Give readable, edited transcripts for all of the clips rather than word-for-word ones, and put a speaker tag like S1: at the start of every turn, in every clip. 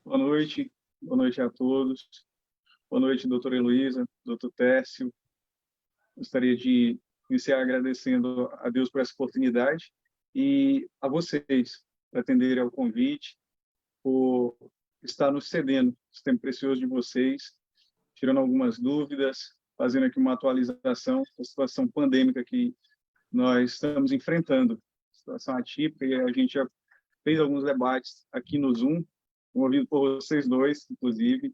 S1: Boa noite a todos. Boa noite, doutora Heloísa, doutor Tércio. Gostaria de iniciar agradecendo a Deus por essa oportunidade e a vocês por atenderem ao convite, por estar nos cedendo esse tempo precioso de vocês, tirando algumas dúvidas, fazendo aqui uma atualização da situação pandêmica que nós estamos enfrentando, situação atípica, e a gente já fez alguns debates aqui no Zoom, promovido por vocês dois, inclusive,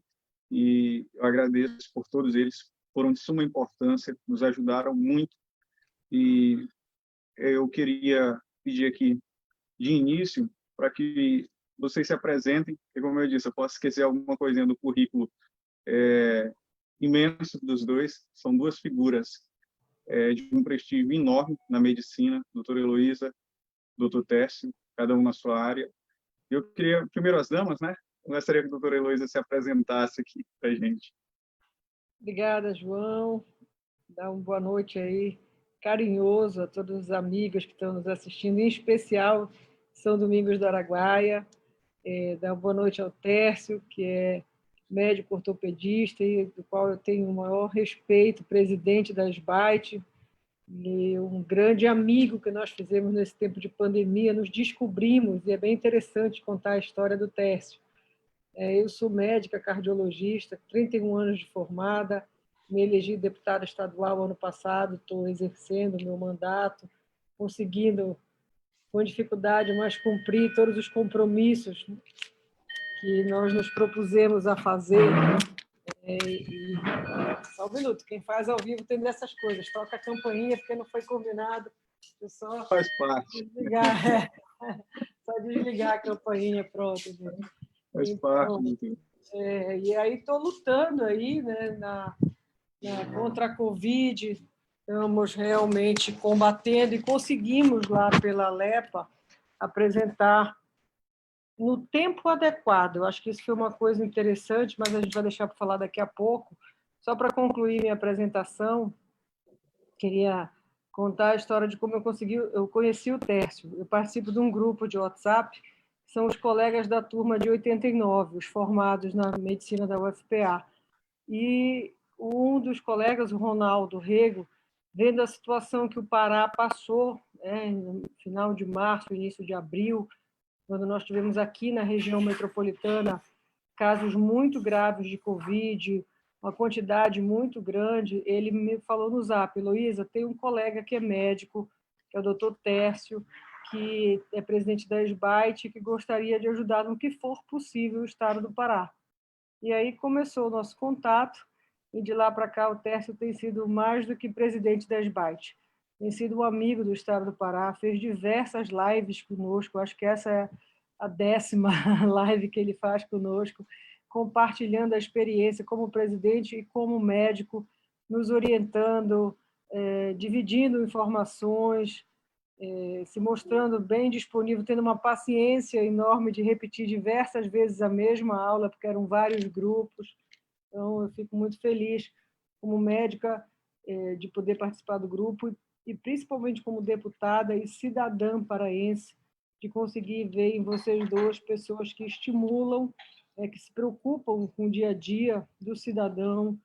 S1: e eu agradeço por todos eles, foram de suma importância, nos ajudaram muito, e eu queria pedir aqui, de início, para que vocês se apresentem, porque, como eu disse, eu posso esquecer alguma coisinha do currículo imenso dos dois, são duas figuras de um prestígio enorme na medicina, doutora Heloísa, doutor Tércio, cada um na sua área. Eu queria, primeiro as damas, né? Eu gostaria que a doutora Heloísa se apresentasse aqui para a gente.
S2: Obrigada, João. Dá uma boa noite aí, carinhoso a todos os amigos que estão nos assistindo, em especial São Domingos do Araguaia. Dá uma boa noite ao Tércio, que é médico ortopedista e do qual eu tenho o maior respeito, presidente da SBAIT, e um grande amigo que nós fizemos nesse tempo de pandemia, nos descobrimos, e é bem interessante contar a história do Tércio. Eu sou médica cardiologista, 31 anos de formada, me elegi deputada estadual ano passado, estou exercendo o meu mandato, conseguindo, com dificuldade, mas cumprir todos os compromissos que nós nos propusemos a fazer. Só um minuto, quem faz ao vivo tem dessas coisas, toca a campainha porque não foi combinado, eu só
S1: faz parte.
S2: Desligar, só desligar a campainha, pronto, gente.
S1: Faz
S2: Então,
S1: parte.
S2: E aí estou lutando aí, né, contra a Covid, estamos realmente combatendo e conseguimos lá pela LEPA apresentar no tempo adequado. Eu acho que isso foi uma coisa interessante, mas a gente vai deixar para falar daqui a pouco. Só para concluir minha apresentação, queria contar a história de como eu conheci o Tércio. Eu participo de um grupo de WhatsApp, que são os colegas da turma de 89, os formados na medicina da UFPA. E um dos colegas, o Ronaldo Rego, vendo a situação que o Pará passou, no final de março, início de abril, quando nós tivemos aqui na região metropolitana casos muito graves de Covid, uma quantidade muito grande, ele me falou no Zap: Heloísa, tem um colega que é médico, que é o doutor Tércio, que é presidente da SBAIT, que gostaria de ajudar no que for possível o estado do Pará. E aí começou o nosso contato, e de lá para cá o Tércio tem sido mais do que presidente da SBAIT. Tem sido um amigo do estado do Pará, fez diversas lives conosco, acho que essa é a 10ª live que ele faz conosco, compartilhando a experiência como presidente e como médico, nos orientando, dividindo informações, se mostrando bem disponível, tendo uma paciência enorme de repetir diversas vezes a mesma aula, porque eram vários grupos. Então, eu fico muito feliz, como médica, de poder participar do grupo e, principalmente, como deputada e cidadã paraense, de conseguir ver em vocês dois pessoas que estimulam, que se preocupam com o dia a dia do cidadão,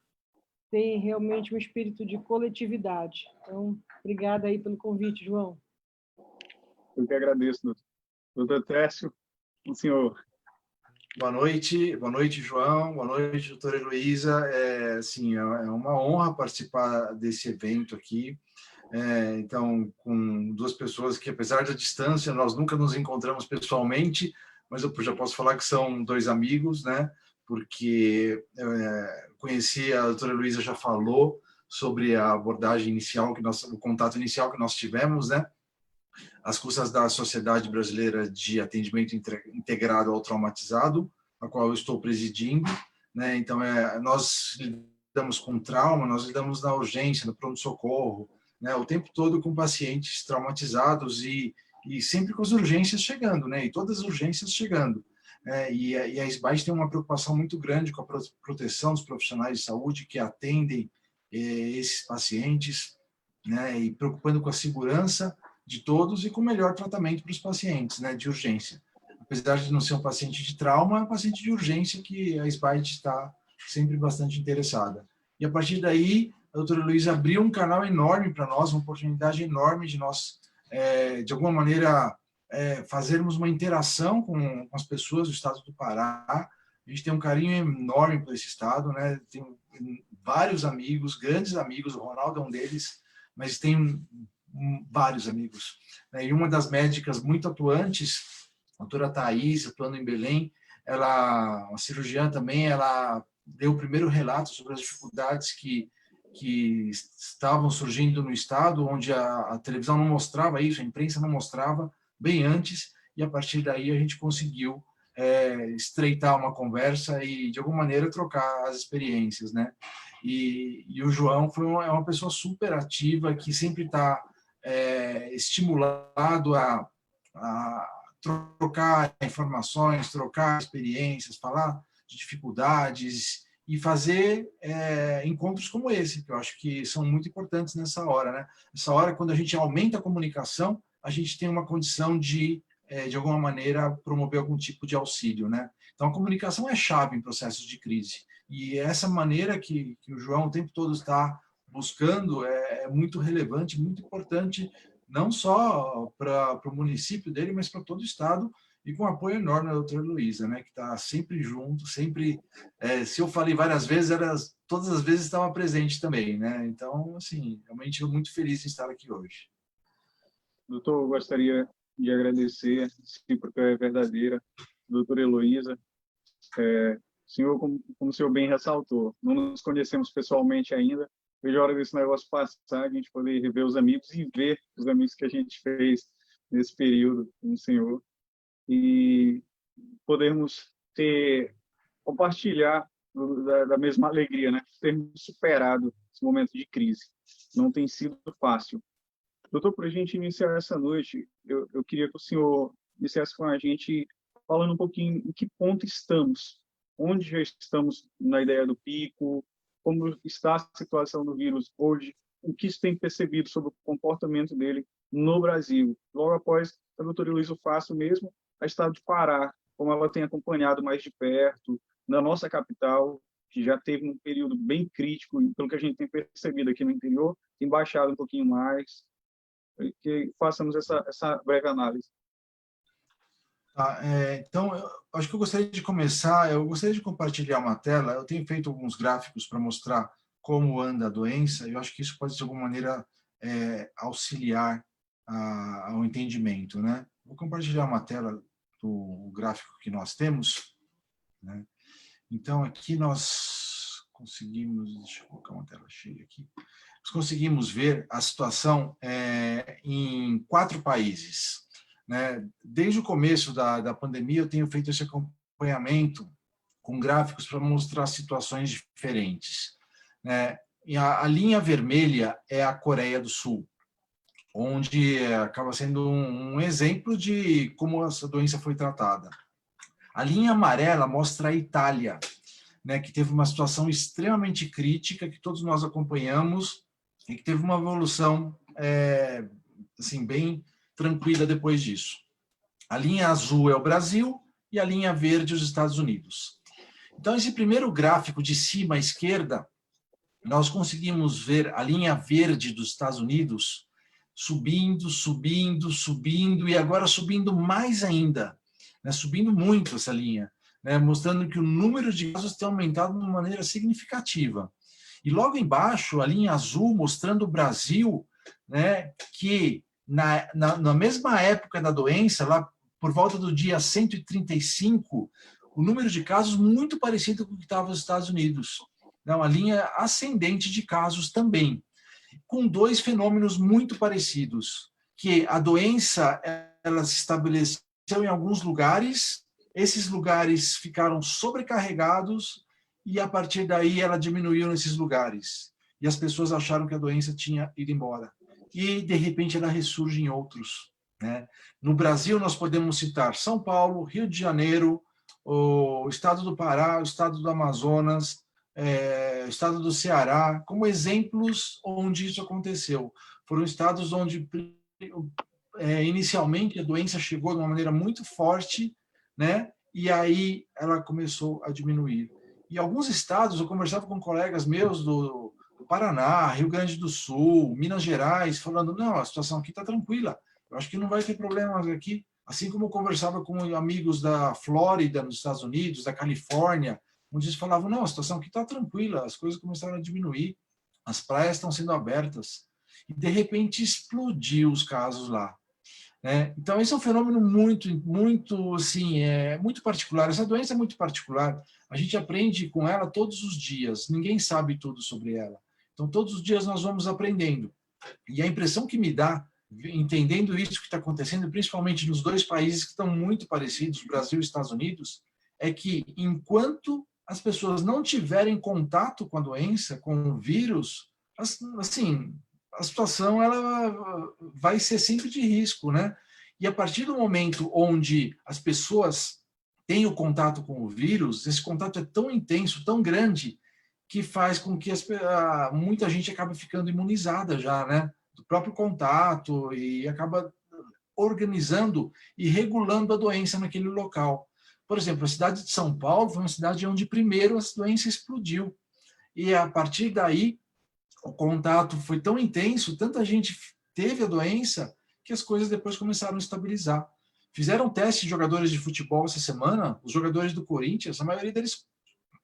S2: têm realmente um espírito de coletividade. Então, obrigada aí pelo convite, João.
S1: Eu que agradeço, doutor Tércio, o senhor.
S3: Boa noite, João, boa noite, doutora Heloísa. É uma honra participar desse evento aqui. Então, com duas pessoas que, apesar da distância, nós nunca nos encontramos pessoalmente, mas eu já posso falar que são dois amigos, né? Porque conheci, a doutora Heloísa já falou sobre a abordagem inicial, o contato inicial que nós tivemos, né? Às custas da Sociedade Brasileira de Atendimento Integrado ao Traumatizado, a qual eu estou presidindo, né? Então, nós lidamos com trauma, nós lidamos na urgência, no pronto-socorro, né? O tempo todo com pacientes traumatizados e sempre com as urgências chegando, né? E todas as urgências chegando. E a SBAIT tem uma preocupação muito grande com a proteção dos profissionais de saúde que atendem esses pacientes. né, e preocupando com a segurança de todos e com o melhor tratamento para os pacientes, né, de urgência. Apesar de não ser um paciente de trauma, é um paciente de urgência que a Spite está sempre bastante interessada. E a partir daí, a doutora Luísa abriu um canal enorme para nós, uma oportunidade enorme de nós, de alguma maneira, fazermos uma interação com as pessoas do estado do Pará. A gente tem um carinho enorme por esse estado, né? Tem vários amigos, grandes amigos, o Ronaldo é um deles, mas tem vários amigos, né? E uma das médicas muito atuantes, a doutora Thaís, atuando em Belém, ela, uma cirurgiã também, ela deu o primeiro relato sobre as dificuldades que estavam surgindo no estado, onde a televisão não mostrava isso, a imprensa não mostrava, bem antes, e a partir daí a gente conseguiu estreitar uma conversa e, de alguma maneira, trocar as experiências, né? E o João é uma pessoa super ativa, que sempre está estimulado a trocar informações, trocar experiências, falar de dificuldades e fazer encontros como esse, que eu acho que são muito importantes nessa hora, né? Nessa hora, quando a gente aumenta a comunicação, a gente tem uma condição de alguma maneira, promover algum tipo de auxílio, né? Então, a comunicação é chave em processos de crise. E essa maneira que o João o tempo todo está buscando é muito relevante, muito importante, não só para o município dele, mas para todo o estado, e com apoio enorme da doutora Luísa, né, que está sempre junto, sempre... se eu falei várias vezes, todas as vezes estava presente também, né? Então, assim, realmente eu muito feliz em estar aqui hoje.
S1: Doutor, eu gostaria de agradecer, sim, porque é verdadeira, doutora Heloísa. O senhor, como o senhor bem ressaltou, não nos conhecemos pessoalmente ainda. Vejo a hora desse negócio passar, a gente poder rever os amigos e ver os amigos que a gente fez nesse período com o senhor e podermos compartilhar da mesma alegria, né? Termos superado esse momento de crise. Não tem sido fácil. Doutor, para a gente iniciar essa noite, eu queria que o senhor iniciasse com a gente falando um pouquinho em que ponto estamos, onde já estamos na ideia do pico, como está a situação do vírus hoje, o que se tem percebido sobre o comportamento dele no Brasil. Logo após, a doutora Luísa Fácil mesmo, a estado de Pará, como ela tem acompanhado mais de perto, na nossa capital, que já teve um período bem crítico, e pelo que a gente tem percebido aqui no interior, tem baixado um pouquinho mais, que façamos essa breve análise.
S3: Tá, então, acho que eu gostaria de começar, eu gostaria de compartilhar uma tela, eu tenho feito alguns gráficos para mostrar como anda a doença, e eu acho que isso pode, de alguma maneira, auxiliar ao entendimento, né? Vou compartilhar uma tela do gráfico que nós temos, né? Então, aqui nós conseguimos, deixa eu colocar uma tela cheia aqui, nós conseguimos ver a situação em 4 países, né? Desde o começo da pandemia, eu tenho feito esse acompanhamento com gráficos para mostrar situações diferentes, né? E a linha vermelha é a Coreia do Sul, onde acaba sendo um exemplo de como essa doença foi tratada. A linha amarela mostra a Itália, né, que teve uma situação extremamente crítica, que todos nós acompanhamos, e que teve uma evolução assim, bem tranquila depois disso. A linha azul é o Brasil e a linha verde os Estados Unidos. Então, esse primeiro gráfico de cima à esquerda, nós conseguimos ver a linha verde dos Estados Unidos subindo, subindo, subindo, e agora subindo mais ainda, né, subindo muito essa linha, né, mostrando que o número de casos tem aumentado de uma maneira significativa. E logo embaixo, a linha azul mostrando o Brasil, né, que na mesma época da doença, lá por volta do dia 135, o número de casos muito parecido com o que estava nos Estados Unidos. Uma linha ascendente de casos também, com 2 fenômenos muito parecidos, que a doença ela se estabeleceu em alguns lugares, esses lugares ficaram sobrecarregados e a partir daí ela diminuiu nesses lugares. E as pessoas acharam que a doença tinha ido embora. E, de repente, ela ressurge em outros, né? No Brasil, nós podemos citar São Paulo, Rio de Janeiro, o estado do Pará, o estado do Amazonas, estado do Ceará, como exemplos onde isso aconteceu. Foram estados onde, inicialmente, a doença chegou de uma maneira muito forte, né? E aí ela começou a diminuir. E alguns estados, eu conversava com colegas meus do Paraná, Rio Grande do Sul, Minas Gerais, falando, não, a situação aqui está tranquila, eu acho que não vai ter problemas aqui. Assim como eu conversava com amigos da Flórida, nos Estados Unidos, da Califórnia, onde eles falavam, não, a situação aqui está tranquila, as coisas começaram a diminuir, as praias estão sendo abertas. E, de repente, explodiu os casos lá. Né? Então, esse é um fenômeno muito, assim, muito particular. Essa doença é muito particular. A gente aprende com ela todos os dias. Ninguém sabe tudo sobre ela. Então, todos os dias nós vamos aprendendo. E a impressão que me dá, entendendo isso que está acontecendo, principalmente nos dois países que estão muito parecidos, Brasil e Estados Unidos, é que enquanto as pessoas não tiverem contato com a doença, com o vírus, assim, a situação ela vai ser sempre de risco, né? E a partir do momento onde as pessoas têm o contato com o vírus, esse contato é tão intenso, tão grande, que faz com que muita gente acabe ficando imunizada já, né? Do próprio contato, e acaba organizando e regulando a doença naquele local. Por exemplo, a cidade de São Paulo foi uma cidade onde primeiro a doença explodiu. E a partir daí, o contato foi tão intenso, tanta gente teve a doença, que as coisas depois começaram a estabilizar. Fizeram teste de jogadores de futebol essa semana, os jogadores do Corinthians, a maioria deles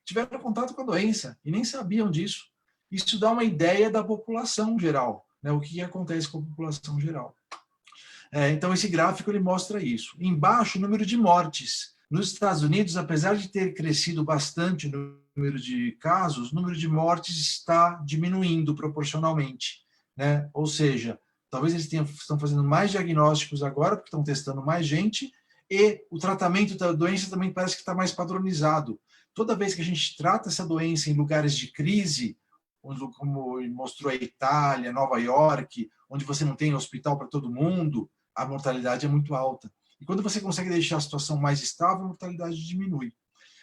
S3: tiveram contato com a doença e nem sabiam disso. Isso dá uma ideia da população geral, né? O que acontece com a população geral. Então, esse gráfico ele mostra isso. Embaixo, o número de mortes. Nos Estados Unidos, apesar de ter crescido bastante o número de casos, o número de mortes está diminuindo proporcionalmente, né? Ou seja, talvez eles estão fazendo mais diagnósticos agora, porque estão testando mais gente, e o tratamento da doença também parece que está mais padronizado. Toda vez que a gente trata essa doença em lugares de crise, como mostrou a Itália, Nova York, onde você não tem hospital para todo mundo, a mortalidade é muito alta. E quando você consegue deixar a situação mais estável, a mortalidade diminui.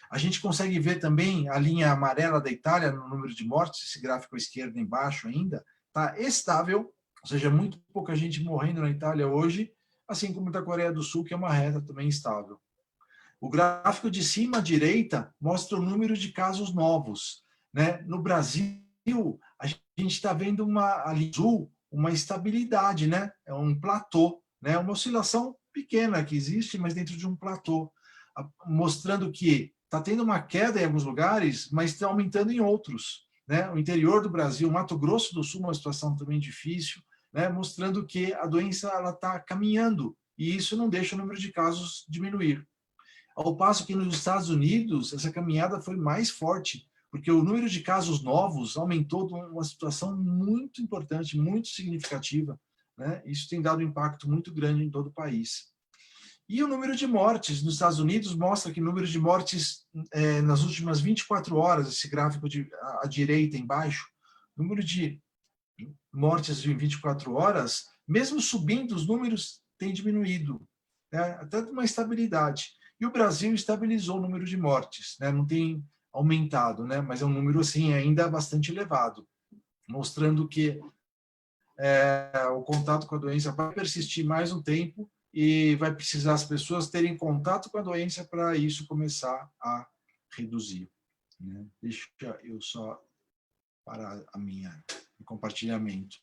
S3: A gente consegue ver também a linha amarela da Itália no número de mortes, esse gráfico à esquerda embaixo ainda, está estável, ou seja, muito pouca gente morrendo na Itália hoje, assim como da Coreia do Sul, que é uma reta também estável. O gráfico de cima à direita mostra o número de casos novos. Né? No Brasil, a gente está vendo ali azul, uma estabilidade, né? É um platô, né? Uma oscilação pequena que existe, mas dentro de um platô, mostrando que está tendo uma queda em alguns lugares, mas está aumentando em outros. Né? O interior do Brasil, Mato Grosso do Sul, uma situação também difícil, né? Mostrando que a doença está caminhando, e isso não deixa o número de casos diminuir. Ao passo que nos Estados Unidos, essa caminhada foi mais forte, porque o número de casos novos aumentou de uma situação muito importante, muito significativa. Né? Isso tem dado um impacto muito grande em todo o país. E o número de mortes nos Estados Unidos mostra que o número de mortes nas últimas 24 horas, esse gráfico à direita embaixo, o número de mortes em 24 horas, mesmo subindo, os números têm diminuído, né? Até de uma estabilidade. E o Brasil estabilizou o número de mortes, né? Não tem aumentado, né? Mas é um número assim ainda bastante elevado, mostrando que o contato com a doença vai persistir mais um tempo e vai precisar as pessoas terem contato com a doença para isso começar a reduzir. Né? Deixa eu só parar o compartilhamento.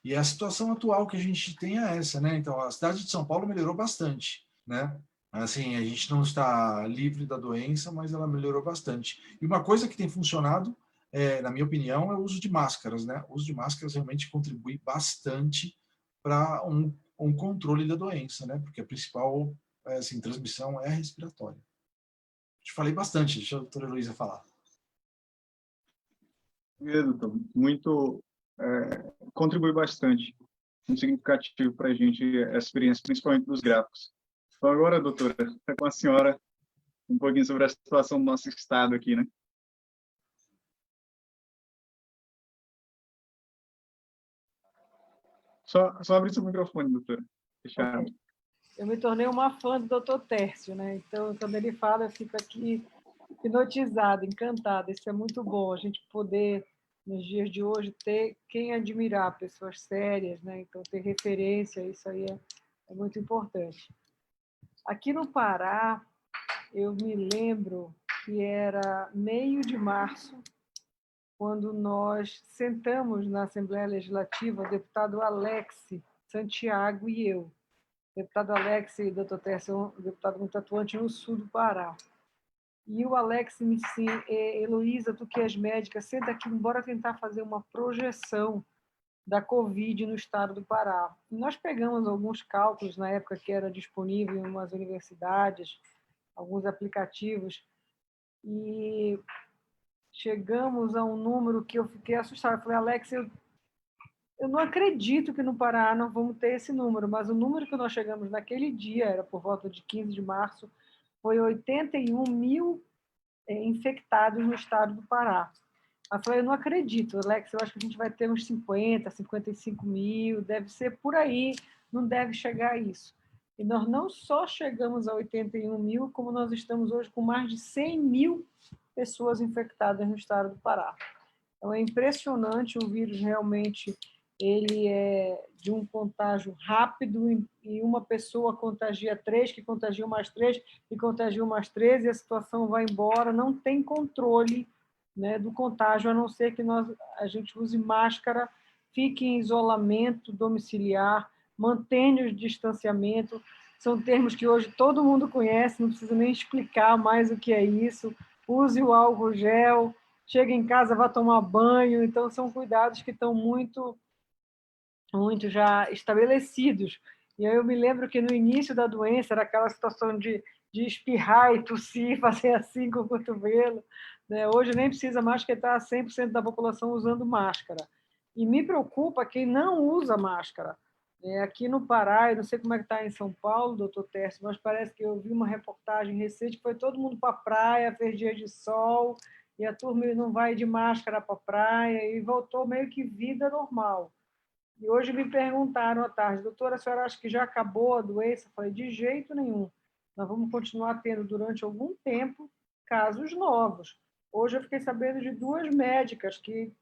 S3: E a situação atual que a gente tem é essa, né? Então, a cidade de São Paulo melhorou bastante, né? Assim, a gente não está livre da doença, mas ela melhorou bastante. E uma coisa que tem funcionado, na minha opinião, é o uso de máscaras, né? O uso de máscaras realmente contribui bastante para um controle da doença, né? Porque a principal assim, transmissão é respiratória. Te falei bastante, deixa a doutora Heloísa falar.
S1: Doutor, muito contribui bastante, muito significativo para a gente essa experiência, principalmente dos gráficos. Então agora, doutora, está com a senhora um pouquinho sobre a situação do nosso estado aqui, né? Só abrir seu microfone, doutora. Fechado.
S2: Okay. Eu me tornei uma fã do Dr. Tércio, né? Então, quando ele fala, eu fico aqui Hipnotizada, encantada. Isso é muito bom, a gente poder, nos dias de hoje, ter quem admirar, pessoas sérias, né? Então, ter referência, isso aí é muito importante. Aqui no Pará, eu me lembro que era meio de março, quando nós sentamos na Assembleia Legislativa, o deputado Alex Santiago e eu. O deputado Alex e o doutor Tércio, deputado muito atuante no sul do Pará. E o Alex me disse, Heloísa, tu que és médica, senta aqui, bora tentar fazer uma projeção da Covid no estado do Pará. E nós pegamos alguns cálculos, na época que era disponível em umas universidades, alguns aplicativos, e chegamos a um número que eu fiquei assustada. Eu falei, Alex, eu não acredito que no Pará não vamos ter esse número, mas o número que nós chegamos naquele dia, era por volta de 15 de março, foi 81 mil infectados no estado do Pará. Eu falei, eu não acredito, Alex, eu acho que a gente vai ter uns 50, 55 mil, deve ser por aí, não deve chegar a isso. E nós não só chegamos a 81 mil, como nós estamos hoje com mais de 100 mil pessoas infectadas no estado do Pará. Então, é impressionante, o vírus realmente ele é de um contágio rápido, e uma pessoa contagia 3, que contagiam mais 3, que contagiam mais 13, e a situação vai embora, não tem controle, né, do contágio, a não ser que a gente use máscara, fique em isolamento domiciliar, mantenha o distanciamento, são termos que hoje todo mundo conhece, não precisa nem explicar mais o que é isso, use o álcool gel, chega em casa, vá tomar banho, então são cuidados que estão muito já estabelecidos. E aí eu me lembro que no início da doença era aquela situação de espirrar e tossir, fazer assim com o cotovelo, né? Hoje nem precisa mais, porque está 100% da população usando máscara. E me preocupa quem não usa máscara. Aqui no Pará, eu não sei como é que está em São Paulo, doutor Tércio, mas parece que eu vi uma reportagem recente que foi todo mundo para a praia, fez dia de sol, e a turma não vai de máscara para a praia, e voltou meio que vida normal. E hoje me perguntaram à tarde, doutora, a senhora acha que já acabou a doença? Eu falei, de jeito nenhum. Nós vamos continuar tendo durante algum tempo casos novos. Hoje eu fiquei sabendo de 2 médicas que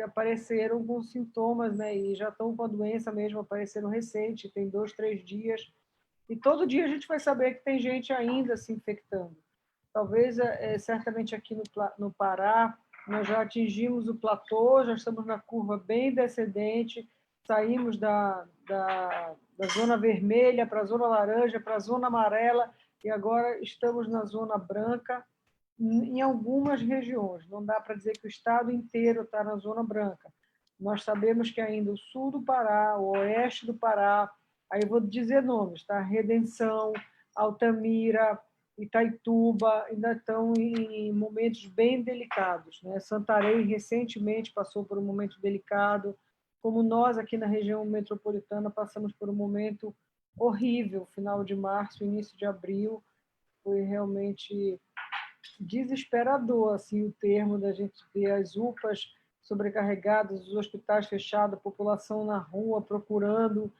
S2: apareceram com sintomas, né, e já estão com a doença mesmo, apareceram recente, tem 2, 3 dias. E todo dia a gente vai saber que tem gente ainda se infectando. Talvez, certamente aqui no Pará, nós já atingimos o platô, já estamos na curva bem descendente, saímos da zona vermelha para a zona laranja, para a zona amarela, e agora estamos na zona branca, em algumas regiões. Não dá para dizer que o estado inteiro está na zona branca. Nós sabemos que ainda o sul do Pará, o oeste do Pará, aí eu vou dizer nomes, tá? Redenção, Altamira, Itaituba, ainda estão em momentos bem delicados, né? Santarém recentemente passou por um momento delicado, como nós aqui na região metropolitana passamos por um momento horrível, final de março, início de abril, foi realmente desesperador, assim, o termo da gente ver as UPAs sobrecarregadas, os hospitais fechados, a população na rua procurando.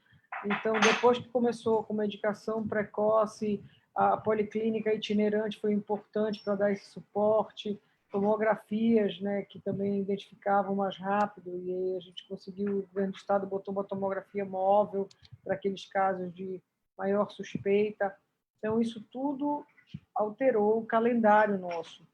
S2: Então, depois que começou com medicação precoce, a policlínica itinerante foi importante para dar esse suporte, tomografias, né, que também identificavam mais rápido, e aí a gente conseguiu, o governo do estado botou uma tomografia móvel para aqueles casos de maior suspeita. Então, isso tudo alterou o calendário nosso.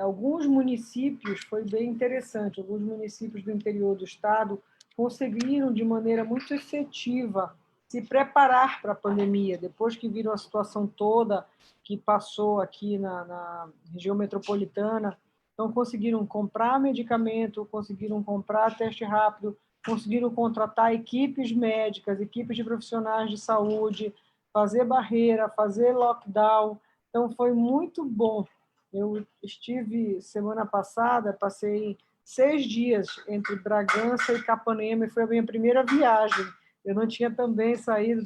S2: Alguns municípios, foi bem interessante, alguns municípios do interior do estado conseguiram, de maneira muito efetiva, se preparar para a pandemia, depois que viram a situação toda que passou aqui na região metropolitana. Então, conseguiram comprar medicamento, conseguiram comprar teste rápido, conseguiram contratar equipes médicas, equipes de profissionais de saúde, fazer barreira, fazer lockdown. Então, foi muito bom. Eu estive semana passada, passei 6 dias entre Bragança e Capanema, e foi a minha primeira viagem. Eu não tinha também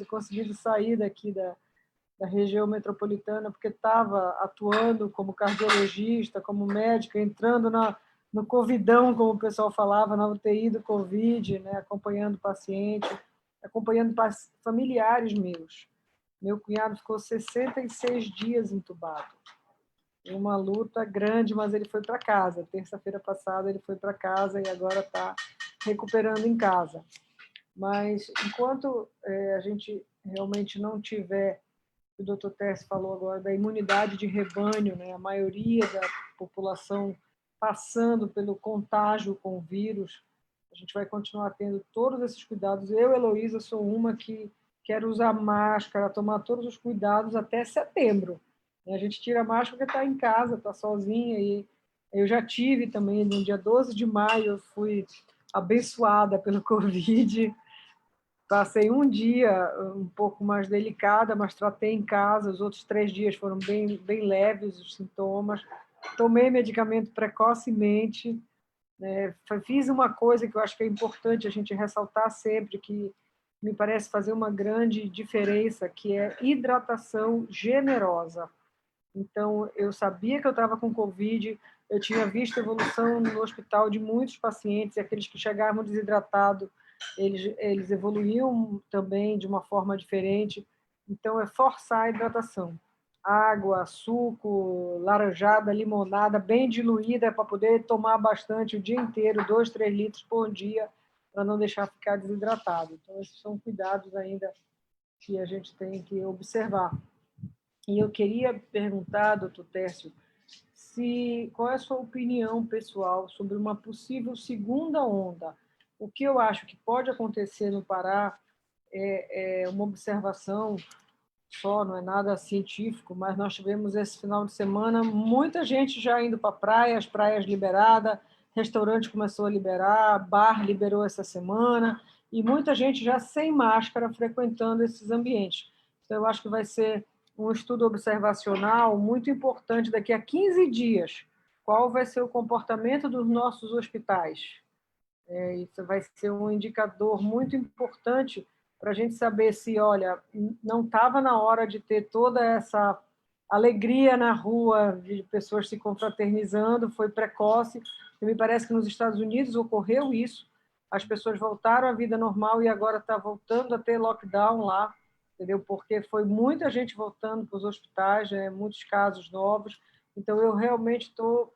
S2: conseguido sair daqui da região metropolitana, porque estava atuando como cardiologista, como médica, entrando no covidão, como o pessoal falava, na UTI do Covid, né, acompanhando paciente, acompanhando familiares meus. Meu cunhado ficou 66 dias entubado. uma luta grande, mas ele foi para casa. Terça-feira passada ele foi para casa e agora está recuperando em casa. Mas enquanto a gente realmente não tiver, o Dr. Tess falou agora, da imunidade de rebanho, né? A maioria da população passando pelo contágio com o vírus, a gente vai continuar tendo todos esses cuidados. Eu, Heloísa, sou uma que quero usar máscara, tomar todos os cuidados até setembro. A gente tira a máscara porque está em casa, está sozinha. E eu já tive também, no dia 12 de maio, eu fui abençoada pelo Covid. Passei um dia um pouco mais delicada, mas tratei em casa. Os outros 3 dias foram bem leves os sintomas. Tomei medicamento precocemente. Fiz uma coisa que eu acho que é importante a gente ressaltar sempre, que me parece fazer uma grande diferença, que é hidratação generosa. Então, eu sabia que eu estava com Covid, eu tinha visto evolução no hospital de muitos pacientes, e aqueles que chegavam desidratados, eles evoluíam também de uma forma diferente. Então, é forçar a hidratação. Água, suco, laranjada, limonada, bem diluída, para poder tomar bastante o dia inteiro, 2, 3 litros por dia, para não deixar ficar desidratado. Então, esses são cuidados ainda que a gente tem que observar. E eu queria perguntar, doutor Tércio, qual é a sua opinião pessoal sobre uma possível segunda onda? O que eu acho que pode acontecer no Pará é uma observação só, não é nada científico, mas nós tivemos esse final de semana muita gente já indo para praia, as praias liberadas, restaurante começou a liberar, bar liberou essa semana, e muita gente já sem máscara frequentando esses ambientes. Então, eu acho que vai ser um estudo observacional muito importante daqui a 15 dias. Qual vai ser o comportamento dos nossos hospitais? Isso vai ser um indicador muito importante para a gente saber se, olha, não estava na hora de ter toda essa alegria na rua, de pessoas se confraternizando, foi precoce. E me parece que nos Estados Unidos ocorreu isso, as pessoas voltaram à vida normal e agora está voltando a ter lockdown lá, entendeu? Porque foi muita gente voltando para os hospitais, muitos casos novos. Então, eu realmente estou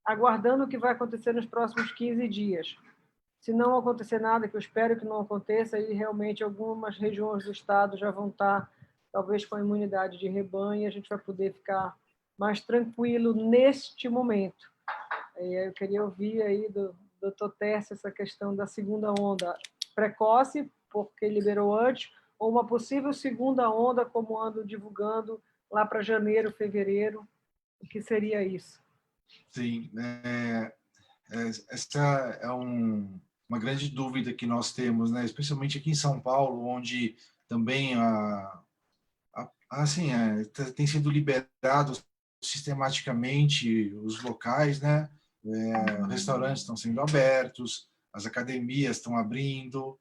S2: aguardando o que vai acontecer nos próximos 15 dias. Se não acontecer nada, que eu espero que não aconteça, aí realmente algumas regiões do estado já vão estar, talvez, com a imunidade de rebanho, e a gente vai poder ficar mais tranquilo neste momento. Eu queria ouvir aí do Dr. Tércio essa questão da segunda onda precoce, porque liberou antes, ou uma possível segunda onda, como ando divulgando lá para janeiro, fevereiro. O que seria isso?
S3: Sim, essa é uma grande dúvida que nós temos, né? Especialmente aqui em São Paulo, onde também assim, tem sido liberado sistematicamente os locais, né? Restaurantes estão sendo abertos, as academias estão abrindo,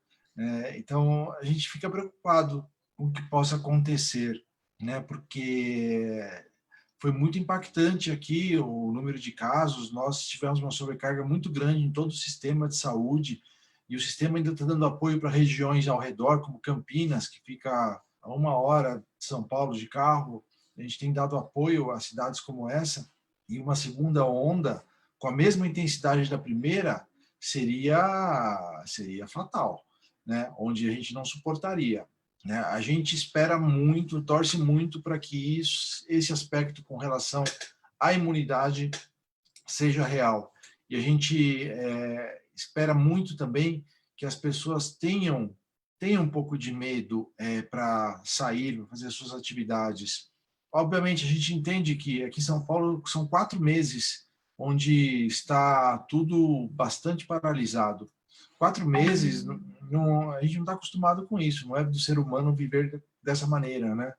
S3: então a gente fica preocupado com o que possa acontecer, né? Porque foi muito impactante aqui o número de casos, nós tivemos uma sobrecarga muito grande em todo o sistema de saúde, e o sistema ainda está dando apoio para regiões ao redor, como Campinas, que fica a 1 hora de São Paulo de carro. A gente tem dado apoio a cidades como essa, e uma segunda onda, com a mesma intensidade da primeira, seria fatal, né? Onde a gente não suportaria. A gente espera muito, torce muito para que esse aspecto com relação à imunidade seja real. E a gente espera muito também que as pessoas tenham um pouco de medo para sair, fazer suas atividades. Obviamente, a gente entende que aqui em São Paulo são 4 meses onde está tudo bastante paralisado. 4 meses, a gente não está acostumado com isso, não é do ser humano viver dessa maneira, né?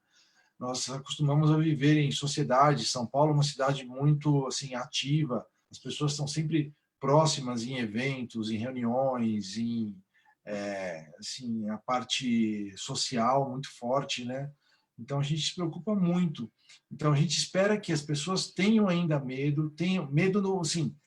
S3: Nós acostumamos a viver em sociedade. São Paulo é uma cidade muito assim ativa, as pessoas estão sempre próximas em eventos, em reuniões, assim, a parte social muito forte, né? Então a gente se preocupa muito. Então a gente espera que as pessoas tenham medo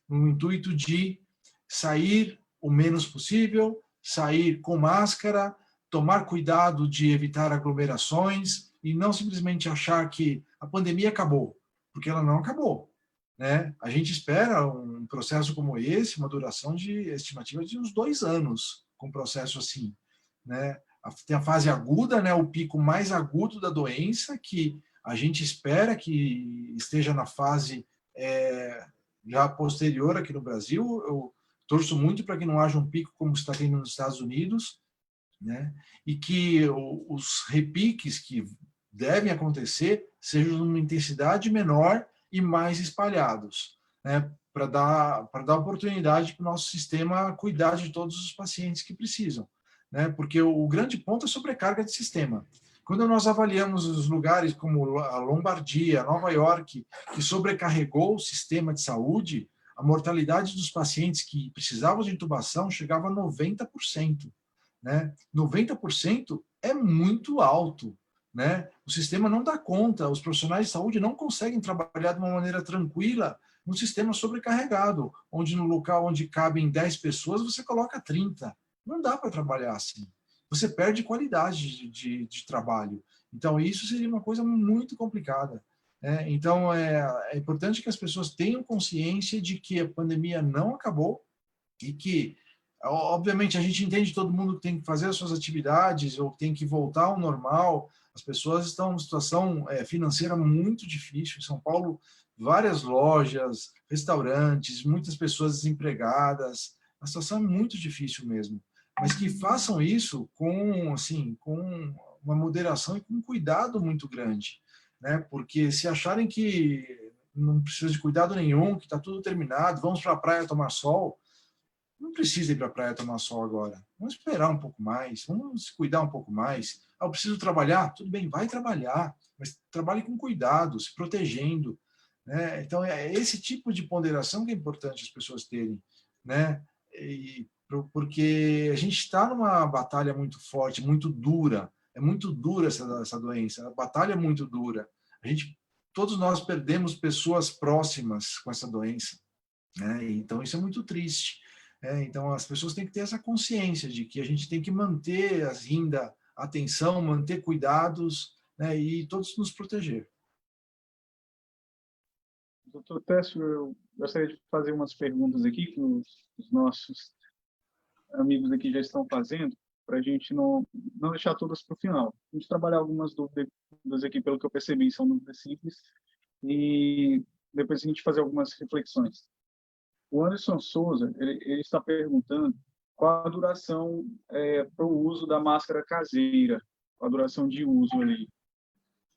S3: no intuito de sair o menos possível, sair com máscara, tomar cuidado de evitar aglomerações e não simplesmente achar que a pandemia acabou, porque ela não acabou, né? A gente espera um processo como esse, uma duração de estimativa de uns 2 anos, com um processo assim, né? Tem a fase aguda, né? O pico mais agudo da doença, que a gente espera que esteja na fase já posterior aqui no Brasil. Eu torço muito para que não haja um pico como está tendo nos Estados Unidos, né? E que os repiques que devem acontecer sejam de uma intensidade menor e mais espalhados, né? Para dar oportunidade para o nosso sistema cuidar de todos os pacientes que precisam, né? Porque o grande ponto é a sobrecarga de sistema. Quando nós avaliamos os lugares como a Lombardia, Nova York, que sobrecarregou o sistema de saúde, a mortalidade dos pacientes que precisavam de intubação chegava a 90%. Né? 90% é muito alto. Né? O sistema não dá conta, os profissionais de saúde não conseguem trabalhar de uma maneira tranquila num sistema sobrecarregado, onde no local onde cabem 10 pessoas, você coloca 30. Não dá para trabalhar assim. Você perde qualidade de trabalho. Então, isso seria uma coisa muito complicada. Né? Então, é importante que as pessoas tenham consciência de que a pandemia não acabou e que, obviamente, a gente entende todo mundo que tem que fazer as suas atividades ou tem que voltar ao normal. As pessoas estão numa situação financeira muito difícil. Em São Paulo, várias lojas, restaurantes, muitas pessoas desempregadas. A situação é muito difícil mesmo. Mas que façam isso com uma moderação e com um cuidado muito grande. Né? Porque se acharem que não precisa de cuidado nenhum, que está tudo terminado, vamos para a praia tomar sol, não precisa ir para a praia tomar sol agora. Vamos esperar um pouco mais, vamos se cuidar um pouco mais. Eu preciso trabalhar? Tudo bem, vai trabalhar, mas trabalhe com cuidado, se protegendo. Né? Então, é esse tipo de ponderação que é importante as pessoas terem. Né? Porque a gente está numa batalha muito forte, muito dura. É muito dura essa doença, a batalha é muito dura. Todos nós perdemos pessoas próximas com essa doença. Né? Então, isso é muito triste. Então, as pessoas têm que ter essa consciência de que a gente tem que manter ainda atenção, manter cuidados, né? E todos nos proteger.
S1: Doutor Técio, eu gostaria de fazer umas perguntas aqui que os nossos amigos aqui já estão fazendo, para a gente não deixar todas para o final. A gente trabalhar algumas dúvidas aqui, pelo que eu percebi, são dúvidas simples, e depois a gente fazer algumas reflexões. O Anderson Souza, ele está perguntando qual a duração para o uso da máscara caseira, qual a duração de uso ali.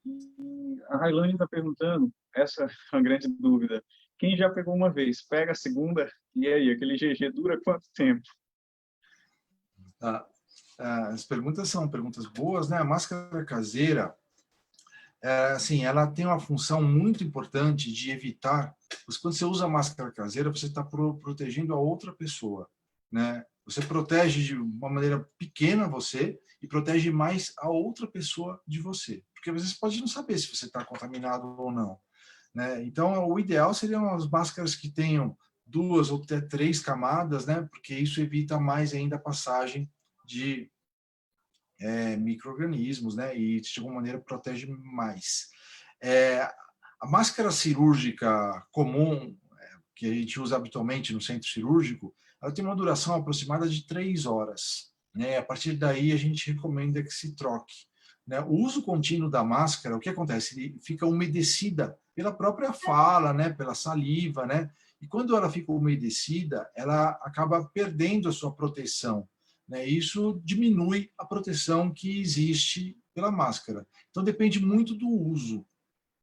S1: E a Railane está perguntando, essa é uma grande dúvida, quem já pegou uma vez, pega a segunda, e aí, aquele GG dura quanto tempo?
S3: As perguntas são perguntas boas, né? A máscara caseira, assim, ela tem uma função muito importante de evitar. Quando você usa a máscara caseira, você está protegendo a outra pessoa, né? Você protege de uma maneira pequena você e protege mais a outra pessoa de você, porque às vezes pode não saber se você está contaminado ou não, né? Então, o ideal seriam as máscaras que tenham 2 ou até 3 camadas, né? Porque isso evita mais ainda a passagem de micro-organismos, né? E de alguma maneira protege mais. A máscara cirúrgica comum, que a gente usa habitualmente no centro cirúrgico, ela tem uma duração aproximada de 3 horas. Né? A partir daí, a gente recomenda que se troque. Né? O uso contínuo da máscara, o que acontece? Ele fica umedecida pela própria fala, né? Pela saliva, né? E quando ela fica umedecida, ela acaba perdendo a sua proteção. Né? Isso diminui a proteção que existe pela máscara. Então, depende muito do uso.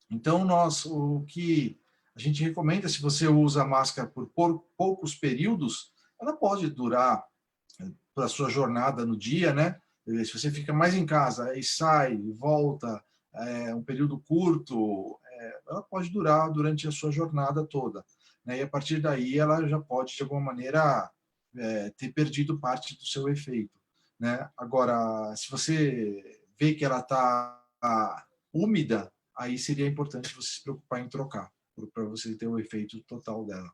S3: Então, o que a gente recomenda, se você usa a máscara por poucos períodos, ela pode durar para a sua jornada no dia, né? Se você fica mais em casa, aí sai, volta, um período curto, ela pode durar durante a sua jornada toda. Né? E a partir daí, ela já pode, de alguma maneira, ter perdido parte do seu efeito. Né? Agora, se você vê que ela está úmida, aí seria importante você se preocupar em trocar, para você ter o efeito total dela.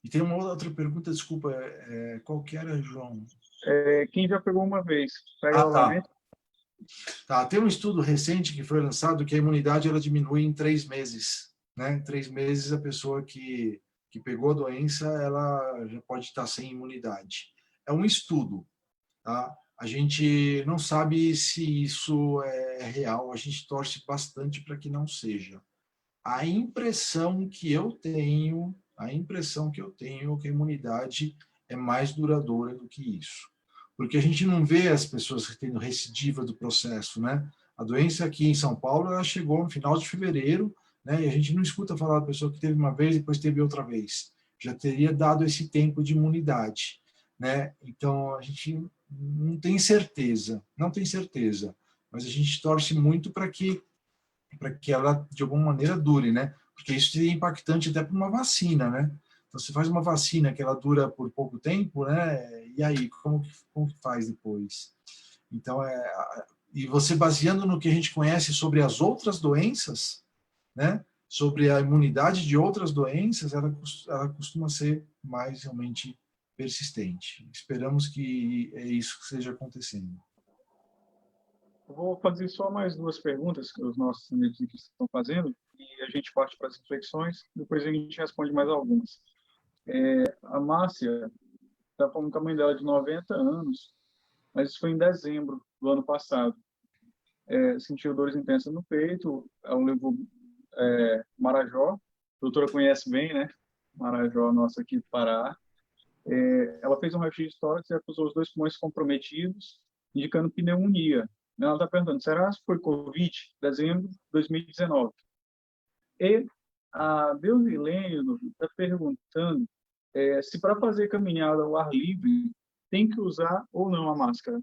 S3: E tem uma outra pergunta, desculpa, qual que era, João?
S1: Quem já pegou uma vez, pega
S3: Ah, tá.
S1: novamente?
S3: Tá, tem um estudo recente que foi lançado que a imunidade ela diminui em 3 meses, né? Em 3 meses a pessoa que pegou a doença, ela já pode estar sem imunidade. É um estudo, tá? A gente não sabe se isso é real, a gente torce bastante para que não seja. A impressão que eu tenho, é que a imunidade é mais duradoura do que isso. Porque a gente não vê as pessoas tendo recidiva do processo, né? A doença aqui em São Paulo, ela chegou no final de fevereiro, né? E a gente não escuta falar da pessoa que teve uma vez e depois teve outra vez. Já teria dado esse tempo de imunidade, né? Então, a gente não tem certeza, mas a gente torce muito para que ela, de alguma maneira, dure, né? Porque isso seria impactante até para uma vacina, né? Então, você faz uma vacina que ela dura por pouco tempo, né? E aí, como que faz depois? Então, e você baseando no que a gente conhece sobre as outras doenças, né? Sobre a imunidade de outras doenças, ela costuma ser mais realmente persistente. Esperamos que é isso que esteja acontecendo.
S1: Eu vou fazer só mais duas perguntas que os nossos amigos aqui estão fazendo e a gente parte para as reflexões, depois a gente responde mais algumas. A Márcia está falando com a mãe dela de 90 anos, mas isso foi em dezembro do ano passado. Sentiu dores intensas no peito, ela levou Marajó, a doutora conhece bem, né? Marajó, nossa aqui do Pará. Ela fez um raio-x de tórax e acusou os 2 pulmões comprometidos, indicando pneumonia. Ela está perguntando, será que foi Covid? Dezembro de 2019. E a Deusilene está perguntando se para fazer caminhada ao ar livre tem que usar ou não a máscara.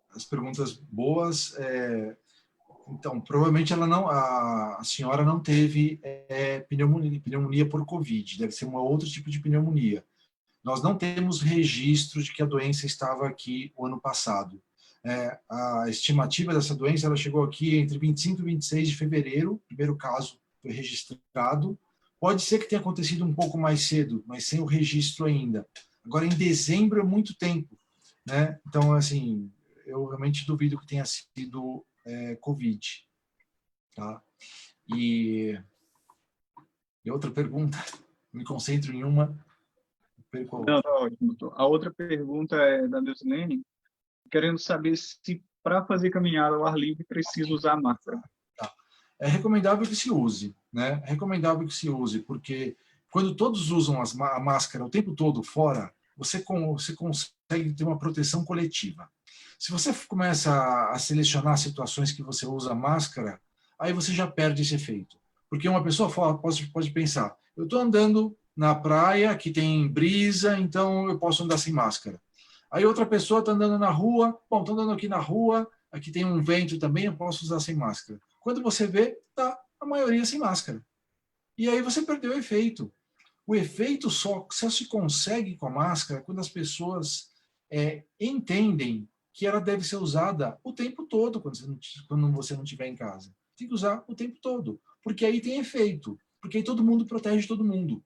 S3: As perguntas boas. Então, provavelmente a senhora não teve pneumonia por Covid, deve ser um outro tipo de pneumonia. Nós não temos registro de que a doença estava aqui o ano passado. A estimativa dessa doença ela chegou aqui entre 25 e 26 de fevereiro, o primeiro caso foi registrado. Pode ser que tenha acontecido um pouco mais cedo, mas sem o registro ainda. Agora, em dezembro é muito tempo, né? Então, assim, eu realmente duvido que tenha sido Covid. Tá? E outra pergunta, me concentro em uma.
S1: Não, tá ótimo, doutor. A outra pergunta é da Deusilene, querendo saber se para fazer caminhada ao ar livre precisa usar máscara.
S3: Tá. É recomendável que se use, né? É recomendável que se use, porque quando todos usam a máscara o tempo todo fora, você consegue ter uma proteção coletiva. Se você começa a selecionar situações que você usa máscara, aí você já perde esse efeito. Porque uma pessoa pode pensar, eu estou andando na praia, que tem brisa, então eu posso andar sem máscara. Aí outra pessoa está andando na rua, bom, estou andando aqui na rua, aqui tem um vento também, eu posso usar sem máscara. Quando você vê, tá a maioria sem máscara. E aí você perdeu o efeito. O efeito só se consegue com a máscara quando as pessoas entendem que ela deve ser usada o tempo todo quando você não estiver em casa. Tem que usar o tempo todo, porque aí tem efeito, porque aí todo mundo protege todo mundo.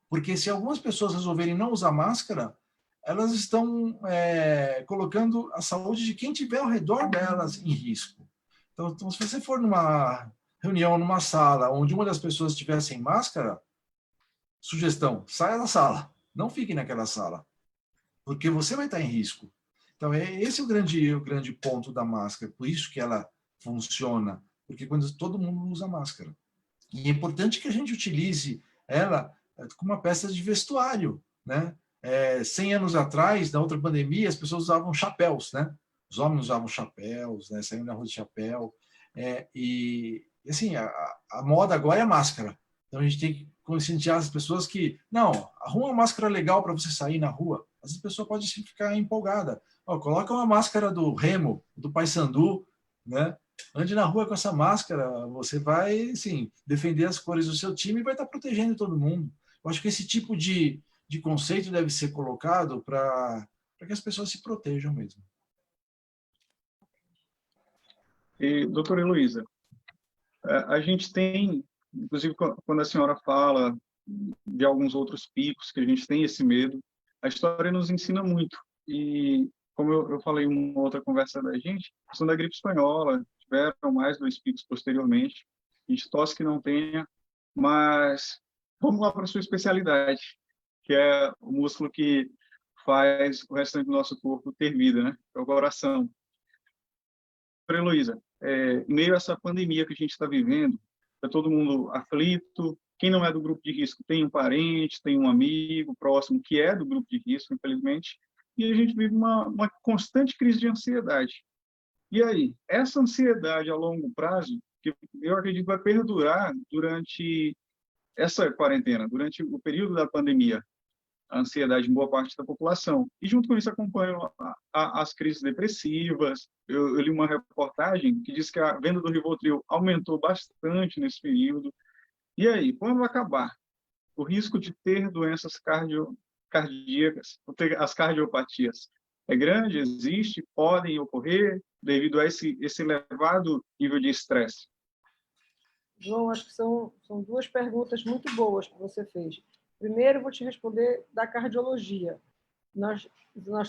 S3: Porque se algumas pessoas resolverem não usar máscara, elas estão colocando a saúde de quem estiver ao redor delas em risco. Então, se você for numa reunião, numa sala, onde uma das pessoas estiver sem máscara, sugestão, saia da sala, não fique naquela sala, porque você vai estar em risco. Então, esse é o grande ponto da máscara, por isso que ela funciona, porque quando todo mundo usa máscara. E é importante que a gente utilize ela como uma peça de vestuário, né? 100 anos atrás, na outra pandemia, as pessoas usavam chapéus, né? Os homens usavam chapéus, né? Saíam na rua de chapéu. E assim, a moda agora é a máscara. Então a gente tem que conscientizar as pessoas que, não, arruma uma máscara legal para você sair na rua. Às vezes a pessoa pode ficar empolgada. Coloca uma máscara do Remo, do Paysandu, né? Ande na rua com essa máscara, você vai, sim, defender as cores do seu time e vai estar protegendo todo mundo. Eu acho que esse tipo de conceito deve ser colocado para que as pessoas se protejam mesmo.
S1: E, doutora Heloísa, a gente tem, inclusive quando a senhora fala de alguns outros picos que a gente tem esse medo, a história nos ensina muito. E como eu falei em uma outra conversa da gente, a questão da gripe espanhola, tiveram mais 2 picos posteriormente. A gente torce que não tenha, mas vamos lá para a sua especialidade, que é o músculo que faz o restante do nosso corpo ter vida, né? É o coração. Doutora Heloísa, em meio a essa pandemia que a gente está vivendo, está todo mundo aflito. Quem não é do grupo de risco tem um parente, tem um amigo próximo que é do grupo de risco, infelizmente, e a gente vive uma constante crise de ansiedade. E aí, essa ansiedade a longo prazo, que eu acredito vai perdurar durante essa quarentena, durante o período da pandemia, a ansiedade em boa parte da população. E junto com isso acompanham as crises depressivas. Eu li uma reportagem que diz que a venda do Rivotril aumentou bastante nesse período. E aí, quando vai acabar o risco de ter doenças cardíacas, ou ter as cardiopatias, é grande, existe, podem ocorrer devido a esse elevado nível de estresse?
S2: João, acho que são 2 perguntas muito boas que você fez. Primeiro, eu vou te responder da cardiologia. Nós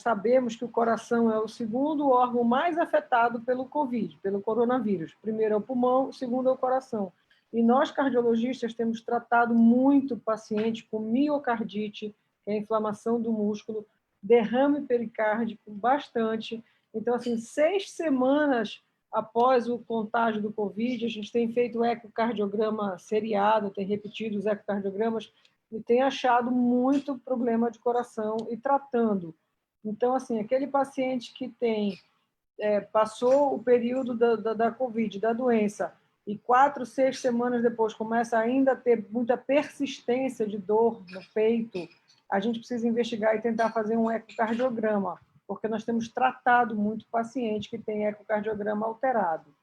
S2: sabemos que o coração é o segundo órgão mais afetado pelo Covid, pelo coronavírus. Primeiro é o pulmão, o segundo é o coração. E nós, cardiologistas, temos tratado muito paciente com miocardite, que é a inflamação do músculo, derrame pericárdico, bastante. Então, assim, 6 semanas após o contágio do Covid, a gente tem feito o ecocardiograma seriado, tem repetido os ecocardiogramas e tem achado muito problema de coração e tratando. Então, assim, aquele paciente que passou o período da Covid, da doença, e 4, 6 semanas depois começa ainda a ter muita persistência de dor no peito, a gente precisa investigar e tentar fazer um ecocardiograma, porque nós temos tratado muito paciente que tem ecocardiograma alterado.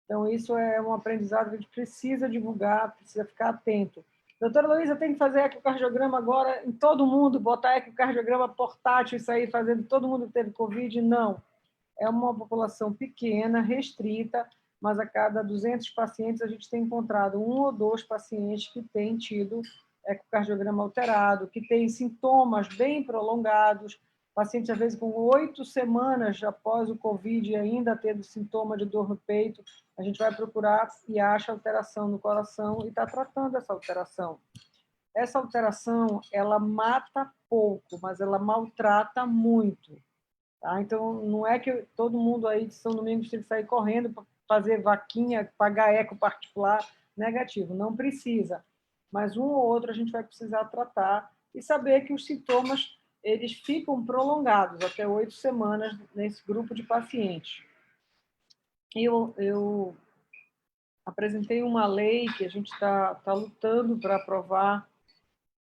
S2: Então, isso é um aprendizado que a gente precisa divulgar, precisa ficar atento. Doutora Luísa, tem que fazer ecocardiograma agora em todo mundo, botar ecocardiograma portátil e sair fazendo todo mundo que teve Covid? Não. É uma população pequena, restrita, mas a cada 200 pacientes a gente tem encontrado 1 ou 2 pacientes que têm tido ecocardiograma alterado, que têm sintomas bem prolongados, paciente às vezes com 8 semanas após o Covid ainda tendo sintoma de dor no peito, a gente vai procurar e acha alteração no coração e está tratando essa alteração. Essa alteração, ela mata pouco, mas ela maltrata muito. Tá? Então, não é que todo mundo aí de São Domingos tem que sair correndo para fazer vaquinha, pagar eco particular negativo. Não precisa. Mas um ou outro a gente vai precisar tratar e saber que os sintomas eles ficam prolongados, até 8 semanas nesse grupo de pacientes. Eu apresentei uma lei que a gente está lutando para aprovar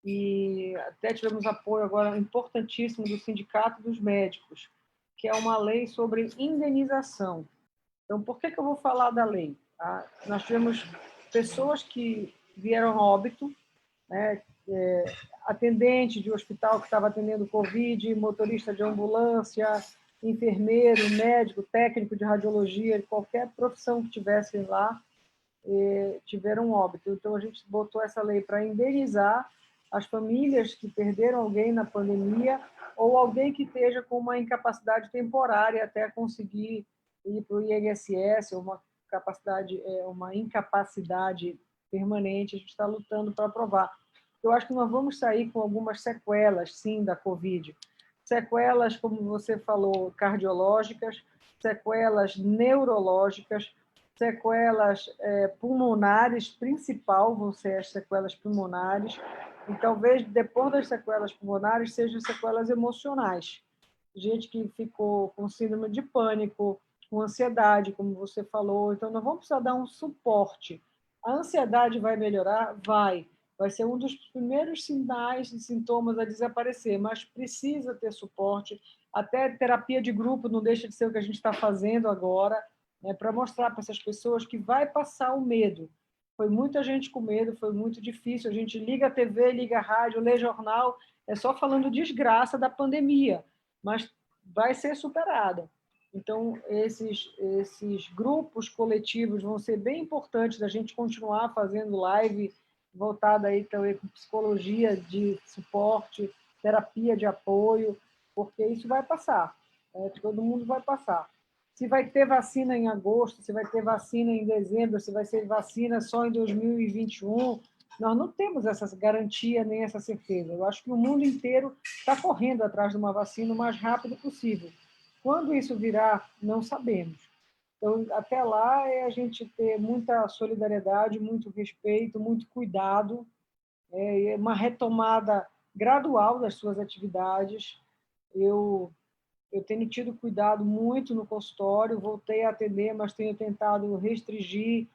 S2: e até tivemos apoio agora importantíssimo do Sindicato dos Médicos, que é uma lei sobre indenização. Então, por que eu vou falar da lei? Nós tivemos pessoas que vieram a óbito, né, atendente de hospital que estava atendendo Covid, motorista de ambulância, enfermeiro, médico, técnico de radiologia, qualquer profissão que tivesse lá, tiveram óbito. Então, a gente botou essa lei para indenizar as famílias que perderam alguém na pandemia ou alguém que esteja com uma incapacidade temporária até conseguir ir para o INSS, ou uma incapacidade permanente. A gente está lutando para aprovar. Eu acho que nós vamos sair com algumas sequelas, sim, da Covid. Sequelas, como você falou, cardiológicas, sequelas neurológicas, sequelas pulmonares, principal vão ser as sequelas pulmonares, e talvez depois das sequelas pulmonares sejam sequelas emocionais. Gente que ficou com síndrome de pânico, com ansiedade, como você falou. Então, nós vamos precisar dar um suporte. A ansiedade vai melhorar? Vai ser um dos primeiros sinais e sintomas a desaparecer, mas precisa ter suporte. Até terapia de grupo não deixa de ser o que a gente está fazendo agora, né, para mostrar para essas pessoas que vai passar o medo. Foi muita gente com medo, foi muito difícil. A gente liga a TV, liga a rádio, lê jornal, é só falando desgraça da pandemia, mas vai ser superada. Então, esses grupos coletivos vão ser bem importantes da gente continuar fazendo live voltada aí também com psicologia de suporte, terapia de apoio, porque isso vai passar. Todo mundo vai passar. Se vai ter vacina em agosto, se vai ter vacina em dezembro, se vai ser vacina só em 2021, nós não temos essa garantia nem essa certeza. Eu acho que o mundo inteiro está correndo atrás de uma vacina o mais rápido possível. Quando isso virá, não sabemos. Então, até lá, é a gente ter muita solidariedade, muito respeito, muito cuidado, uma retomada gradual das suas atividades. Eu tenho tido cuidado muito no consultório, voltei a atender, mas tenho tentado restringir.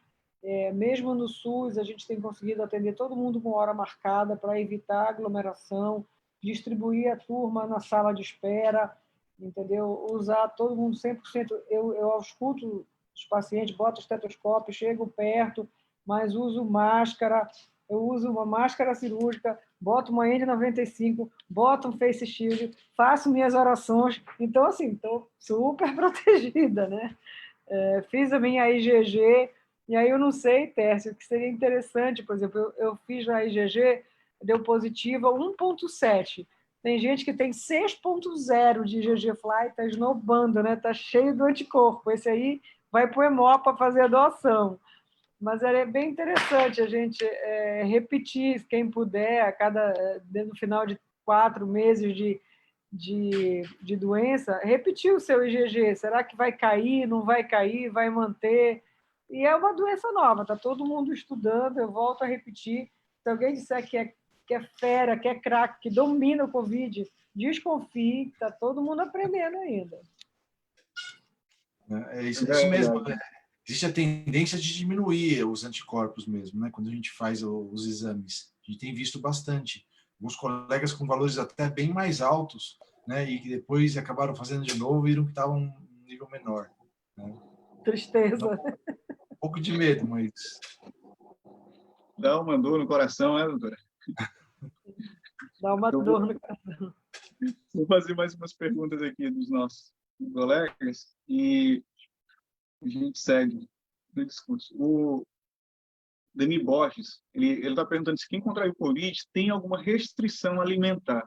S2: Mesmo no SUS, a gente tem conseguido atender todo mundo com hora marcada para evitar aglomeração, distribuir a turma na sala de espera, entendeu? Usar todo mundo 100%. Eu ausculto os pacientes, boto o estetoscópio, chego perto, mas uso máscara. Eu uso uma máscara cirúrgica, boto uma N95, boto um face shield, faço minhas orações. Então, assim, estou super protegida, né? Fiz a minha IgG, e aí eu não sei, Tércio, o que seria interessante, por exemplo, eu fiz a IgG, deu positiva 1,7. Tem gente que tem 6,0 de IgG Fly, está esnobando, né? Está cheio do anticorpo. Esse aí vai para o Hemó para fazer a doação. Mas é bem interessante a gente repetir, quem puder, no final de 4 meses de doença, repetir o seu IgG. Será que vai cair, não vai cair, vai manter? E é uma doença nova, está todo mundo estudando, eu volto a repetir. Se alguém disser que é fera, que é craque, que domina o Covid, desconfie, está todo mundo aprendendo ainda.
S3: É isso mesmo. Existe a tendência de diminuir os anticorpos mesmo, né? Quando a gente faz os exames. A gente tem visto bastante. Alguns colegas com valores até bem mais altos, né? E que depois acabaram fazendo de novo e viram que estavam um nível menor. Né?
S2: Tristeza.
S3: Então, um pouco de medo, mas...
S1: Dá uma dor no coração, né, doutora?
S2: Dá uma dor no coração.
S1: Vou fazer mais umas perguntas aqui dos nossos colegas e a gente segue no discurso. O Dani Borges, ele está perguntando se quem contraiu Covid tem alguma restrição alimentar,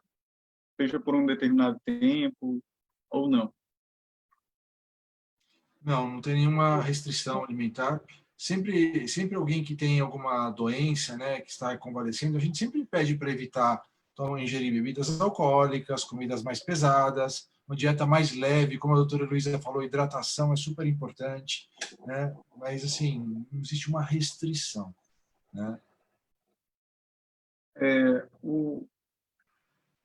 S1: seja por um determinado tempo ou não.
S3: Não tem nenhuma restrição alimentar. Sempre alguém que tem alguma doença, né, que está convalescendo, a gente sempre pede para evitar ingerir bebidas alcoólicas, comidas mais pesadas, uma dieta mais leve, como a doutora Luísa falou, hidratação é super importante, né? Mas, assim, não existe uma restrição, né?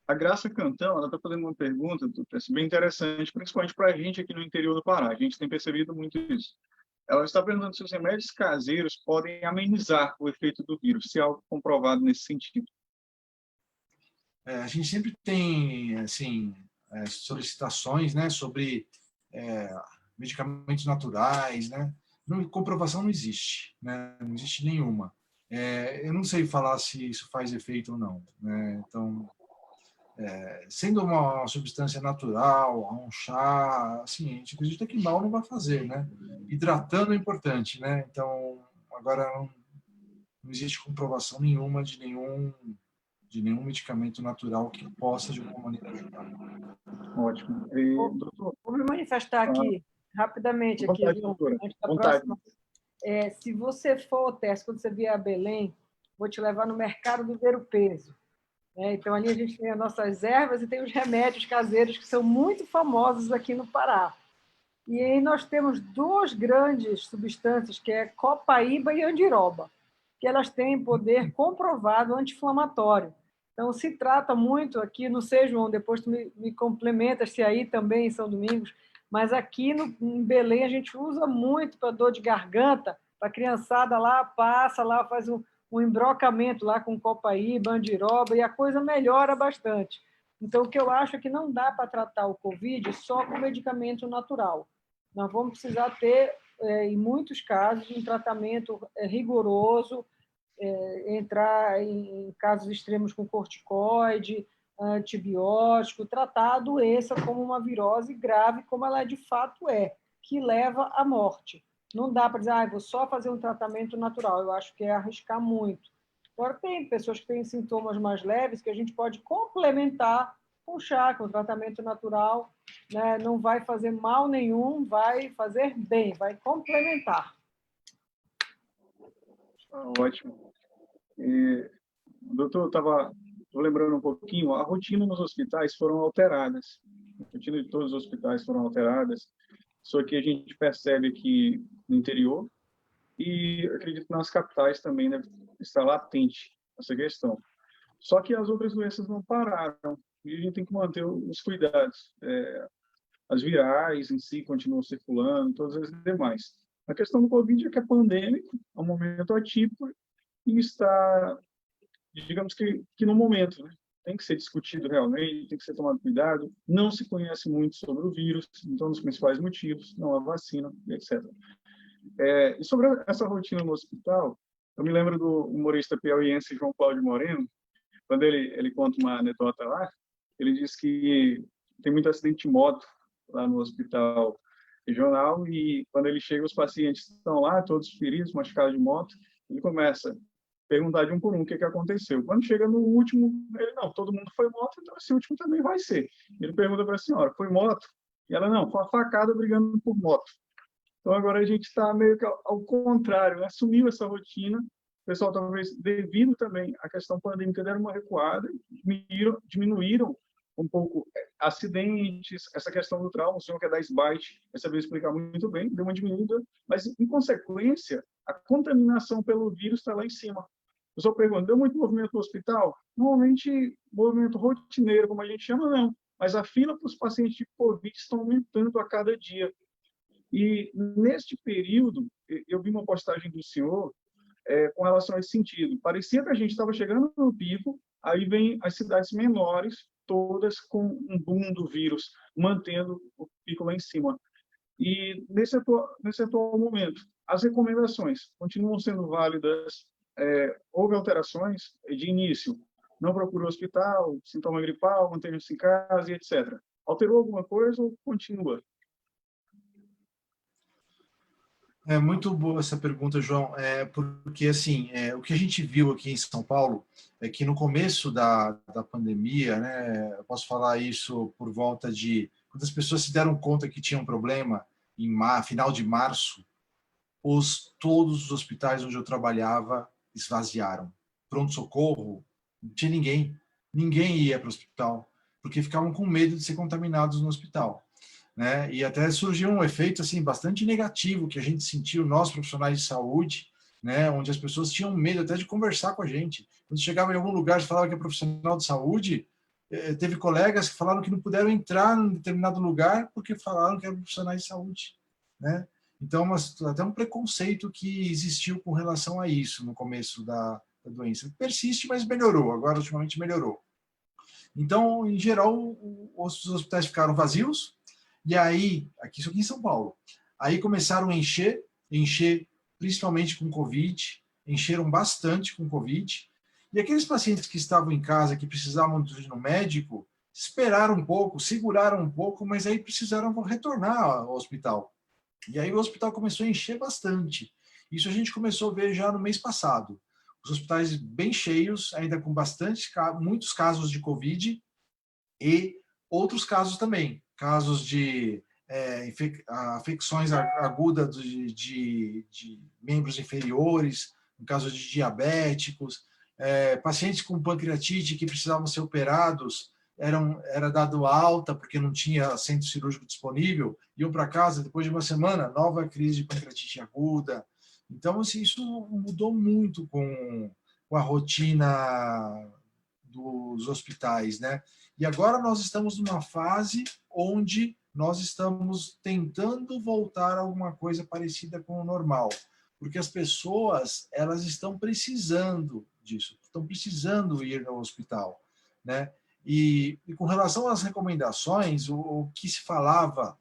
S1: A Graça Cantão, ela está fazendo uma pergunta, bem interessante, principalmente para a gente aqui no interior do Pará. A gente tem percebido muito isso. Ela está perguntando se os remédios caseiros podem amenizar o efeito do vírus, se há algo comprovado nesse sentido.
S3: A gente sempre tem, assim, solicitações, né, sobre medicamentos naturais, né? Comprovação não existe, né? Não existe nenhuma. Eu não sei falar se isso faz efeito ou não, né? Então, sendo uma substância natural, um chá, assim, a gente acredita que mal não vai fazer, né? Hidratando é importante, né? Então, agora não existe comprovação nenhuma de nenhum medicamento natural que possa, de alguma maneira, ajudar.
S1: Ótimo. Doutor,
S2: vou me manifestar aqui, rapidamente, aqui,
S1: vontade, doutora.
S2: antes da
S1: Vontade.
S2: próxima. Se você for, Tess, quando você vier a Belém, vou te levar no mercado do ver-o-peso. Então, ali a gente tem as nossas ervas e tem os remédios caseiros que são muito famosos aqui no Pará. E aí nós temos duas grandes substâncias, que é copaíba e andiroba, que elas têm poder comprovado anti-inflamatório. Então, se trata muito aqui, não sei, João, depois tu me complementas se aí também em São Domingos, mas aqui em Belém a gente usa muito para dor de garganta, para a criançada lá, passa lá, faz um embrocamento lá com copaíba, andiroba, e a coisa melhora bastante. Então, o que eu acho é que não dá para tratar o Covid só com medicamento natural. Nós vamos precisar ter, em muitos casos, um tratamento rigoroso, entrar em casos extremos com corticoide, antibiótico, tratar a doença como uma virose grave, como ela de fato é, que leva à morte. Não dá para dizer, vou só fazer um tratamento natural. Eu acho que é arriscar muito. Agora, tem pessoas que têm sintomas mais leves que a gente pode complementar com chá, com tratamento natural, né? Não vai fazer mal nenhum, vai fazer bem, vai complementar.
S1: Ótimo. E, doutor, estava lembrando um pouquinho, a rotina nos hospitais foram alteradas. A rotina de todos os hospitais foram alteradas, só que a gente percebe que no interior, e acredito que nas capitais também deve estar latente essa questão. Só que as outras doenças não pararam, e a gente tem que manter os cuidados. As virais em si continuam circulando, todas as demais. A questão do Covid é que é pandêmico, é um momento atípico, e está, digamos que no momento, né? Tem que ser discutido realmente, tem que ser tomado cuidado. Não se conhece muito sobre o vírus, então, um dos principais motivos, não há vacina, etc. E sobre essa rotina no hospital, eu me lembro do humorista piauiense João Cláudio Moreno, quando ele conta uma anedota lá, ele diz que tem muito acidente de moto lá no hospital regional e quando ele chega, os pacientes estão lá, todos feridos, machucados de moto, ele começa a perguntar de um por um o que aconteceu. Quando chega no último, ele, não, todo mundo foi moto, então esse último também vai ser. Ele pergunta para a senhora, foi moto? E ela, não, foi uma facada brigando por moto. Então, agora a gente está meio que ao contrário, né? Assumiu essa rotina. O pessoal, talvez, devido também à questão pandêmica, deram uma recuada, diminuíram um pouco acidentes, essa questão do trauma. O senhor que é da SBAIT vai saber explicar muito bem, deu uma diminuída, mas, em consequência, a contaminação pelo vírus está lá em cima. O senhor pergunta, deu muito movimento no hospital? Normalmente, movimento rotineiro, como a gente chama, não. Mas a fila para os pacientes de Covid estão aumentando a cada dia. E, neste período, eu vi uma postagem do senhor com relação a esse sentido. Parecia que a gente estava chegando no pico, aí vem as cidades menores, todas com um boom do vírus, mantendo o pico lá em cima. E, nesse atual momento, as recomendações continuam sendo válidas, houve alterações de início, não procure o hospital, sintoma gripal, mantenha-se em casa, e etc. Alterou alguma coisa ou continua?
S3: É muito boa essa pergunta, João, porque assim, o que a gente viu aqui em São Paulo é que no começo da pandemia, né, eu posso falar isso por volta de quando as pessoas se deram conta que tinha um problema em final de março, todos os hospitais onde eu trabalhava esvaziaram. Pronto-socorro, não tinha ninguém ia para o hospital, porque ficavam com medo de ser contaminados no hospital. Né? E até surgiu um efeito assim bastante negativo que a gente sentiu, nós profissionais de saúde, né? Onde as pessoas tinham medo até de conversar com a gente. Quando chegava em algum lugar e falava que é profissional de saúde, teve colegas que falaram que não puderam entrar em determinado lugar porque falaram que eram profissionais de saúde, né? Então, até um preconceito que existiu com relação a isso no começo da doença. Persiste, mas melhorou, agora ultimamente melhorou. Então, em geral, os hospitais ficaram vazios. E aí, isso aqui em São Paulo, aí começaram a encher principalmente com Covid, encheram bastante com Covid, e aqueles pacientes que estavam em casa, que precisavam de ir no médico, esperaram um pouco, seguraram um pouco, mas aí precisaram retornar ao hospital. E aí o hospital começou a encher bastante. Isso a gente começou a ver já no mês passado. Os hospitais bem cheios, ainda com muitos casos de Covid e outros casos também. Casos de afecções agudas de membros inferiores, no caso de diabéticos, pacientes com pancreatite que precisavam ser operados, era dado alta porque não tinha centro cirúrgico disponível, iam para casa, depois de uma semana, nova crise de pancreatite aguda. Então, assim, isso mudou muito com a rotina dos hospitais, né? E agora nós estamos numa fase onde nós estamos tentando voltar a alguma coisa parecida com o normal, porque as pessoas, elas estão precisando disso, estão precisando ir ao hospital, né? E com relação às recomendações, o que se falava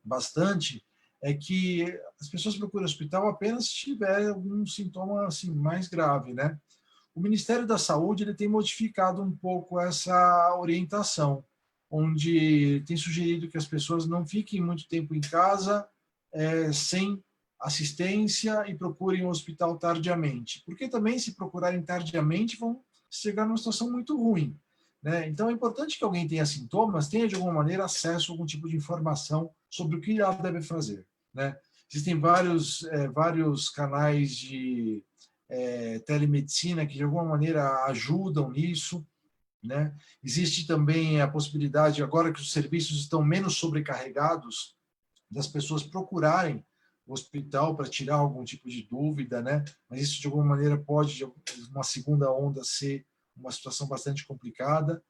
S3: bastante é que as pessoas procuram o hospital apenas se tiver algum sintoma assim mais grave, né? O Ministério da Saúde ele tem modificado um pouco essa orientação, onde tem sugerido que as pessoas não fiquem muito tempo em casa sem assistência e procurem o hospital tardiamente. Porque também, se procurarem tardiamente, vão chegar numa situação muito ruim, né? Então, é importante que alguém tenha sintomas, tenha, de alguma maneira, acesso a algum tipo de informação sobre o que ela deve fazer, né? Existem vários canais de telemedicina que, de alguma maneira, ajudam nisso, né? Existe também a possibilidade, agora que os serviços estão menos sobrecarregados, das pessoas procurarem o hospital para tirar algum tipo de dúvida, né? Mas isso, de alguma maneira, pode, uma segunda onda, ser uma situação bastante complicada.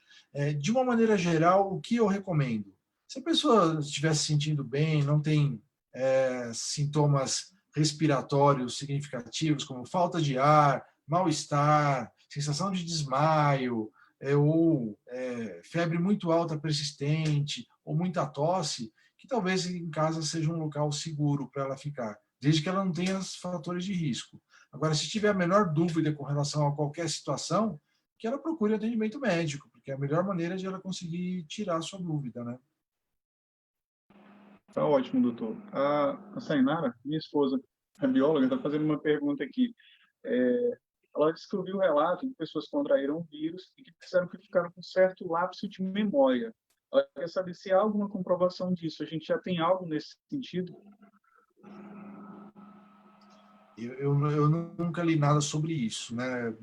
S3: De uma maneira geral, o que eu recomendo? Se a pessoa estiver se sentindo bem, não tem sintomas respiratórios significativos, como falta de ar, mal-estar, sensação de desmaio, ou febre muito alta persistente, ou muita tosse, que talvez em casa seja um local seguro para ela ficar, desde que ela não tenha os fatores de risco. Agora, se tiver a menor dúvida com relação a qualquer situação, que ela procure atendimento médico, porque é a melhor maneira de ela conseguir tirar a sua dúvida, né?
S1: Tá ótimo, doutor. A Sainara, minha esposa, a bióloga, está fazendo uma pergunta aqui. Ela disse que ouviu relato de pessoas que contraíram o vírus e que disseram que ficaram com certo lapso de memória. Ela quer saber se há alguma comprovação disso. A gente já tem algo nesse sentido?
S3: Eu nunca li nada sobre isso, né?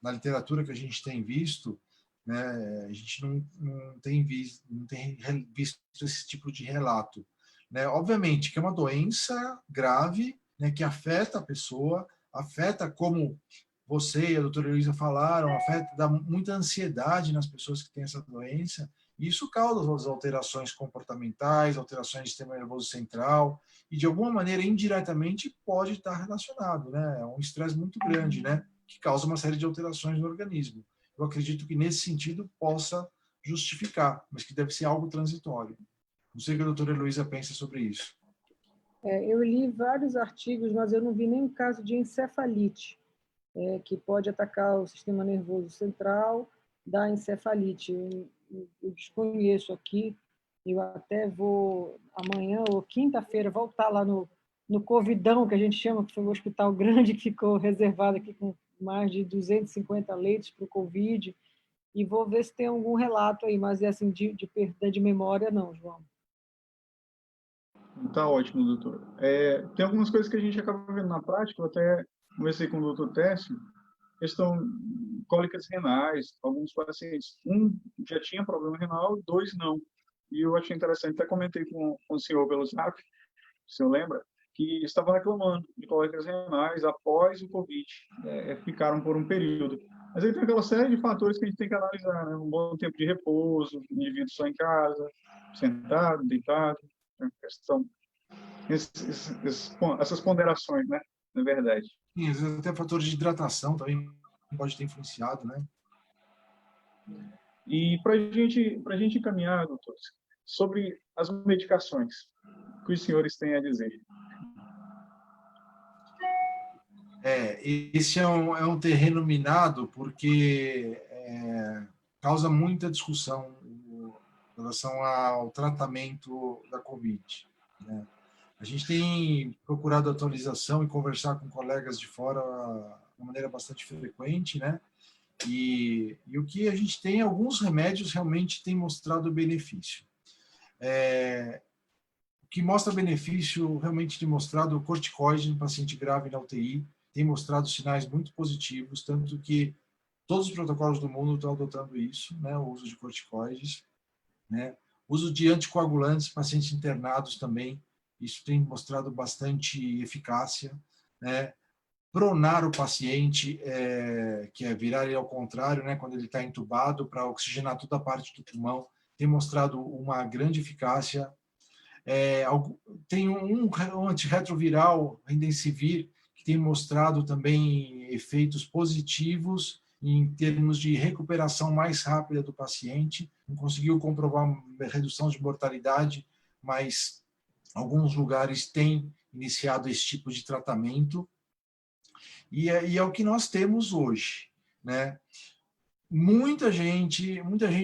S3: Na literatura que a gente tem visto, né? A gente não tem visto esse tipo de relato, né? Obviamente que é uma doença grave, né? Que afeta a pessoa, afeta, como você e a doutora Luísa falaram, afeta, dá muita ansiedade nas pessoas que têm essa doença, e isso causa alterações comportamentais, alterações do sistema nervoso central, e de alguma maneira, indiretamente, pode estar relacionado, né? É um estresse muito grande, né? Que causa uma série de alterações no organismo. Eu acredito que, nesse sentido, possa justificar, mas que deve ser algo transitório. Não sei o que a doutora Heloísa pensa sobre isso.
S2: Eu li vários artigos, mas eu não vi nenhum caso de encefalite, que pode atacar o sistema nervoso central, dar encefalite. Eu desconheço aqui, eu até vou, amanhã ou quinta-feira, voltar lá no Covidão, que a gente chama, que foi um hospital grande que ficou reservado aqui com mais de 250 leitos para o Covid, e vou ver se tem algum relato aí, mas assim, de perda de memória, não, João.
S1: Tá ótimo, doutor. Tem algumas coisas que a gente acaba vendo na prática, eu até conversei com o doutor Técio, questão cólicas renais, alguns pacientes, um já tinha problema renal, dois não. E eu achei interessante, até comentei com o senhor pelo Zap, o senhor lembra, que estavam reclamando de cólicas renais após o Covid, ficaram por um período. Mas aí tem aquela série de fatores que a gente tem que analisar, né? Um bom tempo de repouso, indivíduo só em casa, sentado, deitado, né? Questão, essas ponderações, né? Na verdade.
S3: Sim, às vezes até fatores de hidratação também pode ter influenciado, né?
S1: E para a gente encaminhar, doutores, sobre as medicações, o que os senhores têm a dizer?
S3: Esse é um terreno minado porque causa muita discussão em relação ao tratamento da Covid, né? A gente tem procurado atualização e conversar com colegas de fora de uma maneira bastante frequente, né? E o que a gente tem, alguns remédios realmente têm mostrado benefício. O que mostra benefício, realmente tem mostrado o corticoide no paciente grave na UTI, tem mostrado sinais muito positivos, tanto que todos os protocolos do mundo estão adotando isso, né? O uso de corticoides, né? O uso de anticoagulantes, pacientes internados também, isso tem mostrado bastante eficácia, né? Pronar o paciente, que é virar ele ao contrário, né? Quando ele está entubado, para oxigenar toda a parte do pulmão, tem mostrado uma grande eficácia. Tem um antirretroviral, Remdesivir, que tem mostrado também efeitos positivos em termos de recuperação mais rápida do paciente. Não conseguiu comprovar uma redução de mortalidade, mas alguns lugares têm iniciado esse tipo de tratamento. E é o que nós temos hoje, né? Muita gente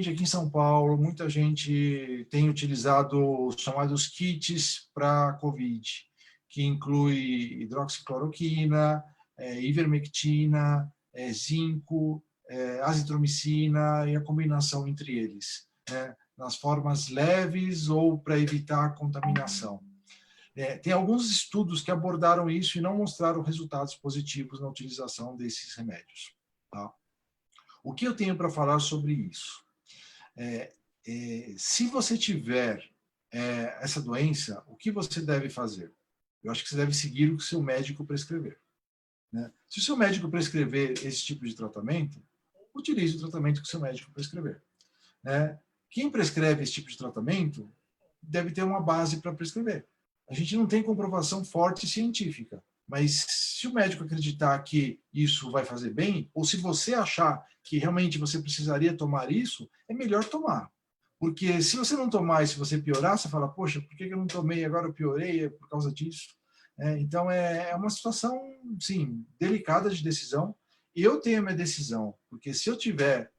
S3: aqui em São Paulo, muita gente tem utilizado os chamados kits para COVID, que inclui hidroxicloroquina, ivermectina, zinco, azitromicina e a combinação entre eles, né, nas formas leves ou para evitar a contaminação. Tem alguns estudos que abordaram isso e não mostraram resultados positivos na utilização desses remédios. Tá? O que eu tenho para falar sobre isso? Se você tiver essa doença, o que você deve fazer? Eu acho que você deve seguir o que o seu médico prescrever. Né? Se o seu médico prescrever esse tipo de tratamento, utilize o tratamento que o seu médico prescrever. Né? Quem prescreve esse tipo de tratamento deve ter uma base para prescrever. A gente não tem comprovação forte científica, mas se o médico acreditar que isso vai fazer bem, ou se você achar que realmente você precisaria tomar isso, é melhor tomar. Porque se você não tomar e se você piorar, você fala, poxa, por que eu não tomei, agora eu piorei, é por causa disso. Então, é uma situação, sim, delicada de decisão. Eu tenho a minha decisão, porque se eu tiver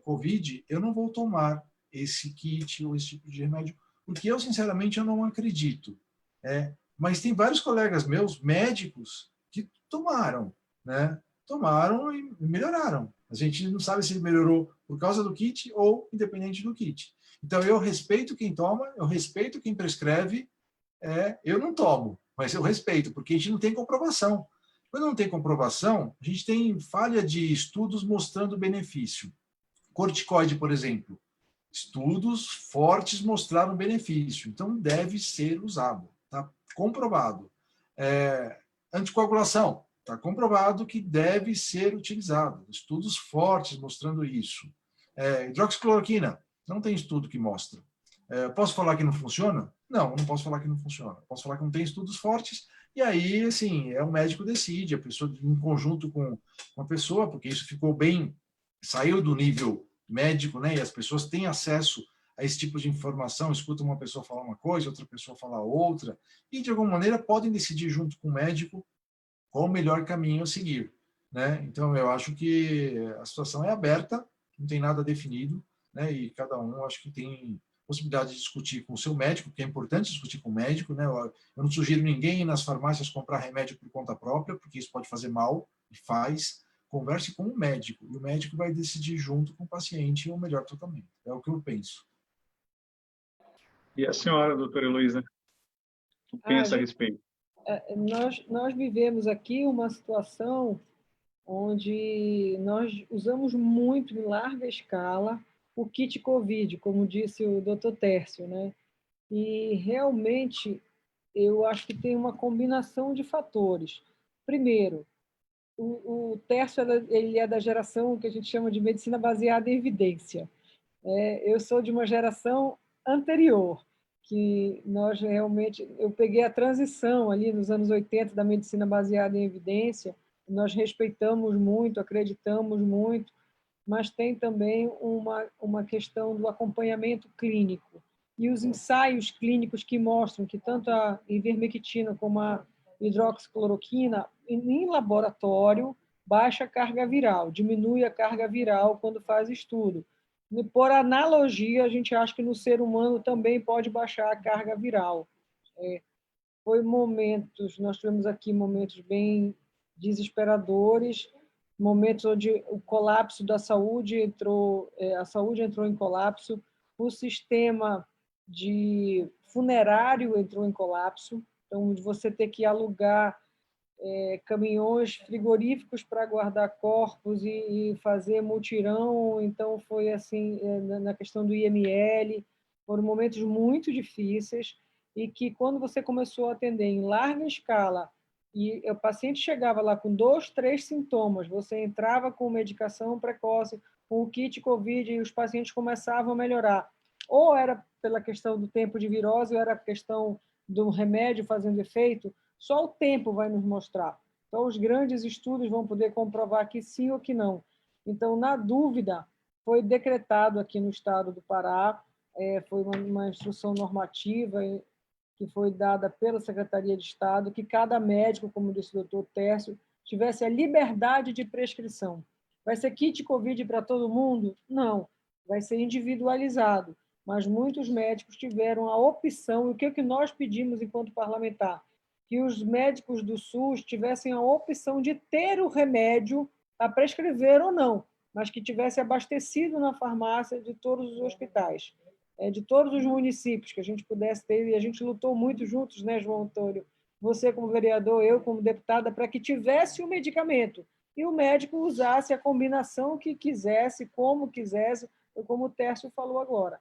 S3: Covid, eu não vou tomar esse kit ou esse tipo de remédio, porque eu, sinceramente, eu não acredito. Mas tem vários colegas meus, médicos, que tomaram, né? Tomaram e melhoraram. A gente não sabe se ele melhorou por causa do kit ou independente do kit. Então, eu respeito quem toma, eu respeito quem prescreve, eu não tomo, mas eu respeito, porque a gente não tem comprovação. Quando não tem comprovação, a gente tem falha de estudos mostrando benefício. Corticoide, por exemplo. Estudos fortes mostraram benefício, então deve ser usado, está comprovado. Anticoagulação, está comprovado que deve ser utilizado. Estudos fortes mostrando isso. Hidroxicloroquina, não tem estudo que mostra. Posso falar que não funciona? Não, não posso falar que não funciona. Posso falar que não tem estudos fortes, e aí, assim, o médico decide, a pessoa, em conjunto com a pessoa, porque isso ficou bem, saiu do nível médico, né, e as pessoas têm acesso a esse tipo de informação, escutam uma pessoa falar uma coisa, outra pessoa falar outra, e de alguma maneira podem decidir junto com o médico qual o melhor caminho a seguir. Né? Então, eu acho que a situação é aberta, não tem nada definido, né, e cada um acho que tem possibilidade de discutir com o seu médico, que é importante discutir com o médico. Né? Eu não sugiro ninguém ir nas farmácias comprar remédio por conta própria, porque isso pode fazer mal, e faz. Converse com o médico, e o médico vai decidir junto com o paciente o melhor tratamento. É o que eu penso.
S1: E a senhora, doutora Heloísa, o que pensa a respeito?
S2: Nós vivemos aqui uma situação onde nós usamos muito, em larga escala, o kit COVID, como disse o Dr. Tércio, né? E realmente eu acho que tem uma combinação de fatores. Primeiro, o Tércio ele é da geração que a gente chama de medicina baseada em evidência. Eu sou de uma geração anterior, que nós realmente... Eu peguei a transição ali nos anos 80 da medicina baseada em evidência, nós respeitamos muito, acreditamos muito, mas tem também uma questão do acompanhamento clínico. E os ensaios clínicos que mostram que tanto a ivermectina como a hidroxicloroquina, em laboratório, baixa a carga viral, diminui a carga viral quando faz estudo. Por analogia, a gente acha que no ser humano também pode baixar a carga viral. Nós tivemos aqui momentos bem desesperadores, momentos onde o colapso da saúde a saúde entrou em colapso, o sistema de funerário entrou em colapso, então de você ter que alugar caminhões frigoríficos para guardar corpos e fazer mutirão, então foi assim na questão do IML, foram momentos muito difíceis e que quando você começou a atender em larga escala e o paciente chegava lá com 2, 3 sintomas, você entrava com medicação precoce, com o kit COVID e os pacientes começavam a melhorar. Ou era pela questão do tempo de virose, ou era a questão do remédio fazendo efeito, só o tempo vai nos mostrar. Então, os grandes estudos vão poder comprovar que sim ou que não. Então, na dúvida, foi decretado aqui no estado do Pará, foi uma instrução normativa que foi dada pela Secretaria de Estado, que cada médico, como disse o doutor Tércio, tivesse a liberdade de prescrição. Vai ser kit COVID para todo mundo? Não, vai ser individualizado. Mas muitos médicos tiveram a opção, e o que nós pedimos enquanto parlamentar? Que os médicos do SUS tivessem a opção de ter o remédio a prescrever ou não. mas que tivesse abastecido na farmácia de todos os hospitais, de todos os municípios, que a gente pudesse ter, e a gente lutou muito juntos, né, João Antônio? Você como vereador, eu como deputada, para que tivesse o medicamento e o médico usasse a combinação que quisesse, como quisesse, como o Tércio falou agora,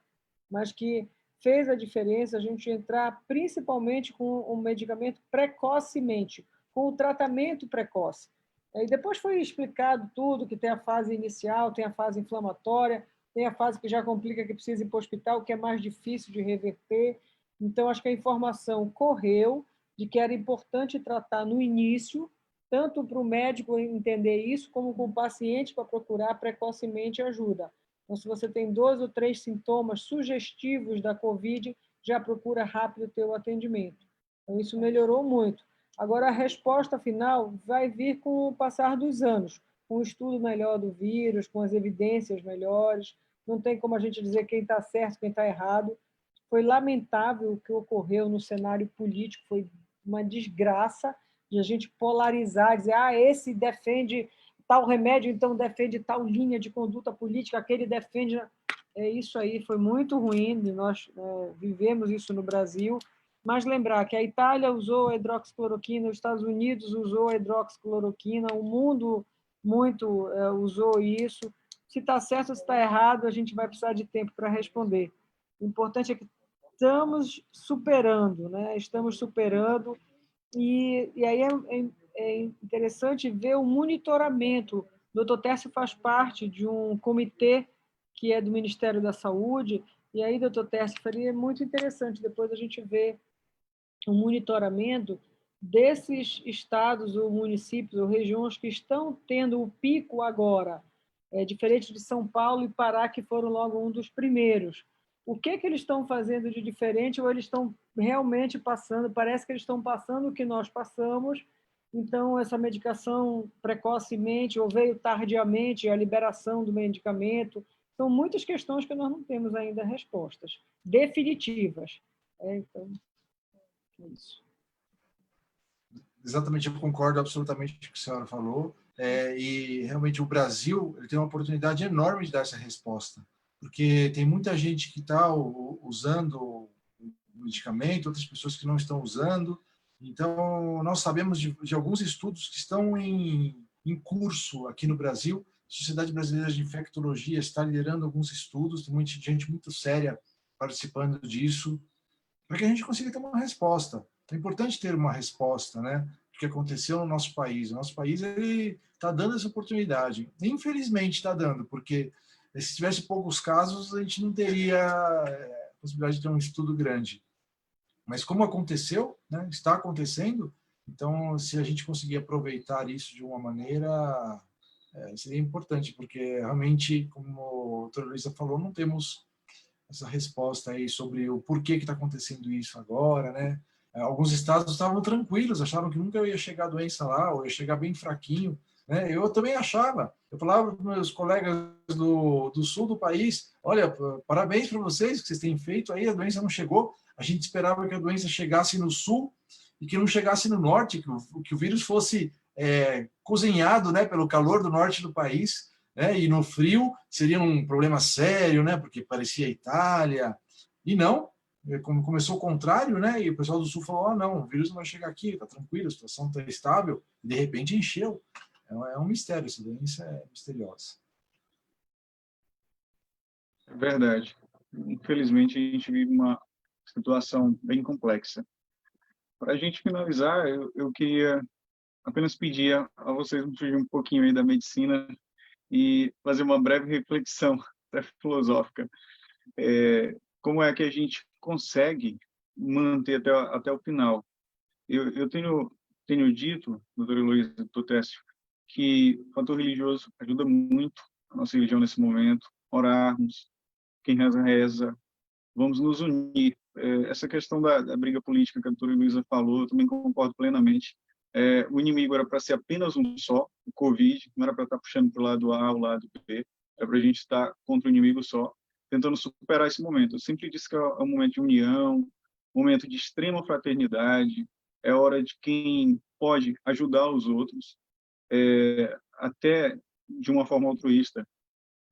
S2: mas que fez a diferença a gente entrar principalmente com o medicamento precocemente, com o tratamento precoce. E depois foi explicado tudo, que tem a fase inicial, tem a fase inflamatória, tem a fase que já complica, que precisa ir para o hospital, que é mais difícil de reverter. Então, acho que a informação correu de que era importante tratar no início, tanto para o médico entender isso, como para o paciente para procurar precocemente ajuda. Então, se você tem 2 ou 3 sintomas sugestivos da COVID, já procura rápido o teu atendimento. Então, isso melhorou muito. Agora, a resposta final vai vir com o passar dos anos, com o estudo melhor do vírus, com as evidências melhores. Não tem como a gente dizer quem está certo, quem está errado. Foi lamentável o que ocorreu no cenário político, foi uma desgraça de a gente polarizar, dizer, esse defende tal remédio, então defende tal linha de conduta política, aquele defende... Isso aí foi muito ruim, nós vivemos isso no Brasil, mas lembrar que a Itália usou a hidroxicloroquina, os Estados Unidos usou a hidroxicloroquina, o mundo muito usou isso. Se está certo ou se está errado, a gente vai precisar de tempo para responder. O importante é que estamos superando, né? Estamos superando, e aí é interessante ver o monitoramento. O Dr. Tércio faz parte de um comitê que é do Ministério da Saúde, e aí, doutor Tércio, seria muito interessante depois a gente ver o monitoramento desses estados ou municípios ou regiões que estão tendo o pico agora, diferente de São Paulo e Pará, que foram logo um dos primeiros. O que eles estão fazendo de diferente, ou eles estão realmente passando, parece que eles estão passando o que nós passamos, então essa medicação precocemente ou veio tardiamente, a liberação do medicamento, são muitas questões que nós não temos ainda respostas definitivas. Então, é isso.
S3: Exatamente, eu concordo absolutamente com o que a senhora falou. E realmente o Brasil ele tem uma oportunidade enorme de dar essa resposta, porque tem muita gente que está usando o medicamento, outras pessoas que não estão usando. Então, nós sabemos de alguns estudos que estão em curso aqui no Brasil. A Sociedade Brasileira de Infectologia está liderando alguns estudos, tem muita gente muito séria participando disso, para que a gente consiga ter uma resposta. É importante ter uma resposta, né? Do que aconteceu no nosso país. O nosso país ele está dando essa oportunidade. Infelizmente está dando, porque se tivesse poucos casos, a gente não teria a possibilidade de ter um estudo grande. Mas como aconteceu, né? Está acontecendo, então se a gente conseguir aproveitar isso de uma maneira, seria importante, porque realmente, como a doutora Luísa falou, não temos essa resposta aí sobre o porquê que está acontecendo isso agora, né? Alguns estados estavam tranquilos, achavam que nunca ia chegar a doença lá, ou ia chegar bem fraquinho, né? Eu também achava. Eu falava para meus colegas do sul do país, olha, parabéns para vocês, que vocês têm feito aí, a doença não chegou. A gente esperava que a doença chegasse no sul e que não chegasse no norte, que o vírus fosse cozinhado, né, pelo calor do norte do país, né, e no frio seria um problema sério, né, porque parecia a Itália, e não, como começou o contrário, né, e o pessoal do sul falou, não, o vírus não vai chegar aqui, está tranquilo, a situação está estável, e de repente encheu. É um mistério, essa doença é misteriosa.
S1: É verdade. Infelizmente, a gente vive uma situação bem complexa. Para a gente finalizar, eu queria apenas pedir a vocês fugir um pouquinho aí da medicina e fazer uma breve reflexão até filosófica. Como é que a gente consegue manter até o final? Eu tenho dito, doutor Luiz, doutor Técio, que o fator religioso ajuda muito a nossa religião nesse momento, orarmos, quem reza, reza, vamos nos unir. Essa questão da briga política que a doutora Luísa falou, eu também concordo plenamente. O inimigo era para ser apenas um só, o Covid, não era para estar puxando para o lado A ou o lado B, era para a gente estar contra o inimigo só, tentando superar esse momento. Eu sempre disse que é um momento de união, um momento de extrema fraternidade, é hora de quem pode ajudar os outros, até de uma forma altruísta,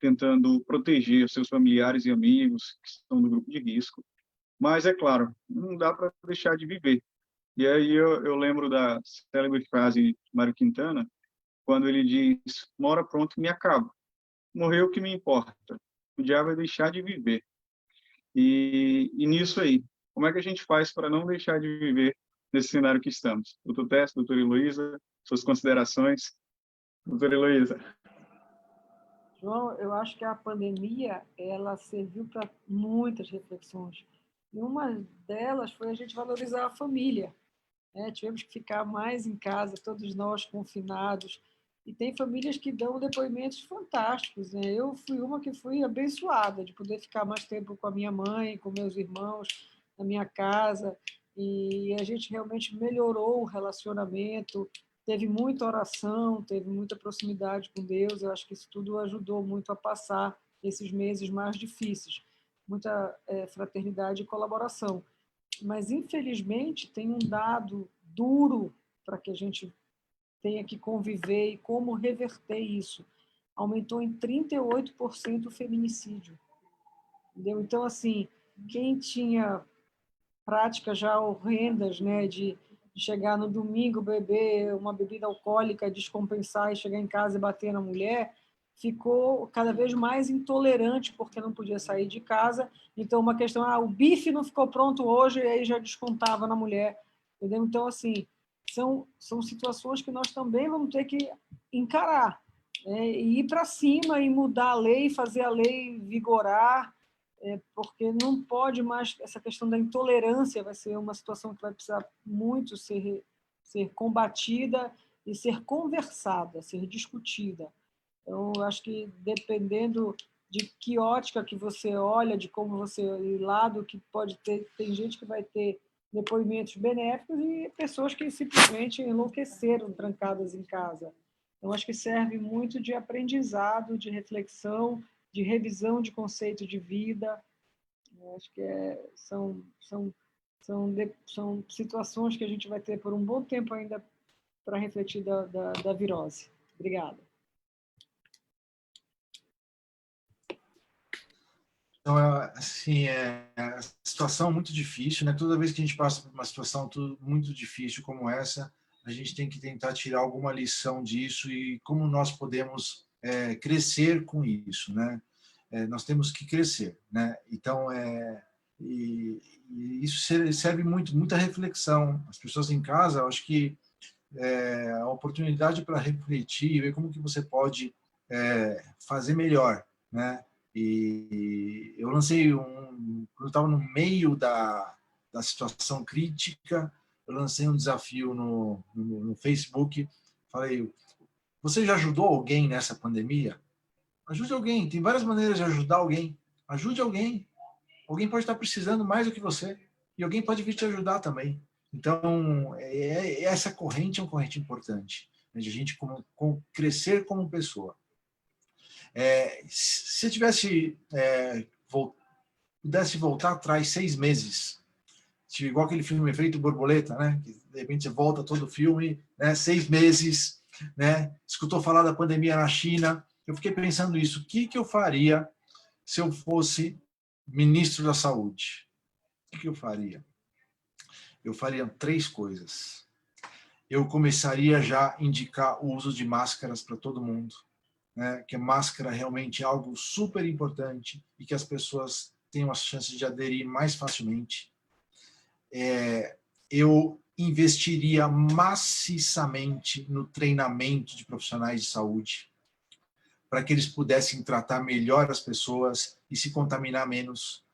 S1: tentando proteger os seus familiares e amigos que estão no grupo de risco. Mas, é claro, não dá para deixar de viver. E aí eu lembro da célebre frase de Mário Quintana, quando ele diz: uma hora pronto me acabo. Morreu o que me importa. O diabo é deixar de viver. E nisso aí, como é que a gente faz para não deixar de viver nesse cenário que estamos? Doutor Tess, doutora Heloísa, suas considerações. Doutora Heloísa.
S2: João, eu acho que a pandemia ela serviu para muitas reflexões. E uma delas foi a gente valorizar a família. Né? Tivemos que ficar mais em casa, todos nós confinados. E tem famílias que dão depoimentos fantásticos. Né? Eu fui uma que fui abençoada de poder ficar mais tempo com a minha mãe, com meus irmãos, na minha casa. E a gente realmente melhorou o relacionamento, teve muita oração, teve muita proximidade com Deus. Eu acho que isso tudo ajudou muito a passar esses meses mais difíceis. Muita fraternidade e colaboração. Mas, infelizmente, tem um dado duro para que a gente tenha que conviver e como reverter isso. Aumentou em 38% o feminicídio. Entendeu? Então, assim, quem tinha práticas já horrendas, né, de chegar no domingo, beber uma bebida alcoólica, descompensar e chegar em casa e bater na mulher, ficou cada vez mais intolerante porque não podia sair de casa. Então, uma questão, o bife não ficou pronto hoje, e aí já descontava na mulher. Entendeu? Então, assim, são situações que nós também vamos ter que encarar, né? E ir para cima e mudar a lei, fazer a lei vigorar, porque não pode mais, essa questão da intolerância vai ser uma situação que vai precisar muito ser combatida e ser conversada, ser discutida. Então, eu acho que dependendo de que ótica que você olha, de como você lado que pode ter, tem gente que vai ter depoimentos benéficos e pessoas que simplesmente enlouqueceram trancadas em casa. Então, acho que serve muito de aprendizado, de reflexão, de revisão de conceito de vida. Eu acho que são situações que a gente vai ter por um bom tempo ainda para refletir da virose. Obrigada.
S3: Então, assim, a situação é muito difícil, né? Toda vez que a gente passa por uma situação muito difícil como essa, a gente tem que tentar tirar alguma lição disso e como nós podemos crescer com isso, né? Nós temos que crescer, né? Então, e isso serve muita reflexão. As pessoas em casa, eu acho que a oportunidade para refletir e ver como que você pode fazer melhor, né? E eu lancei quando eu estava no meio da situação crítica, eu lancei um desafio no Facebook, falei: você já ajudou alguém nessa pandemia? Ajude alguém, tem várias maneiras de ajudar alguém. Ajude alguém. Alguém pode estar precisando mais do que você e alguém pode vir te ajudar também. Então, essa corrente é uma corrente importante, né, de a gente crescer como pessoa. Se eu pudesse voltar atrás 6 meses, igual aquele filme Efeito Borboleta, né? Que de repente você volta todo o filme, né? 6 meses, né? Escutou falar da pandemia na China. Eu fiquei pensando isso. O que eu faria se eu fosse ministro da Saúde? O que eu faria? Eu faria 3 coisas. Eu começaria já a indicar o uso de máscaras para todo mundo, né? Que a máscara realmente é algo super importante e que as pessoas tenham as chances de aderir mais facilmente. Eu investiria maciçamente no treinamento de profissionais de saúde, para que eles pudessem tratar melhor as pessoas e se contaminar menos.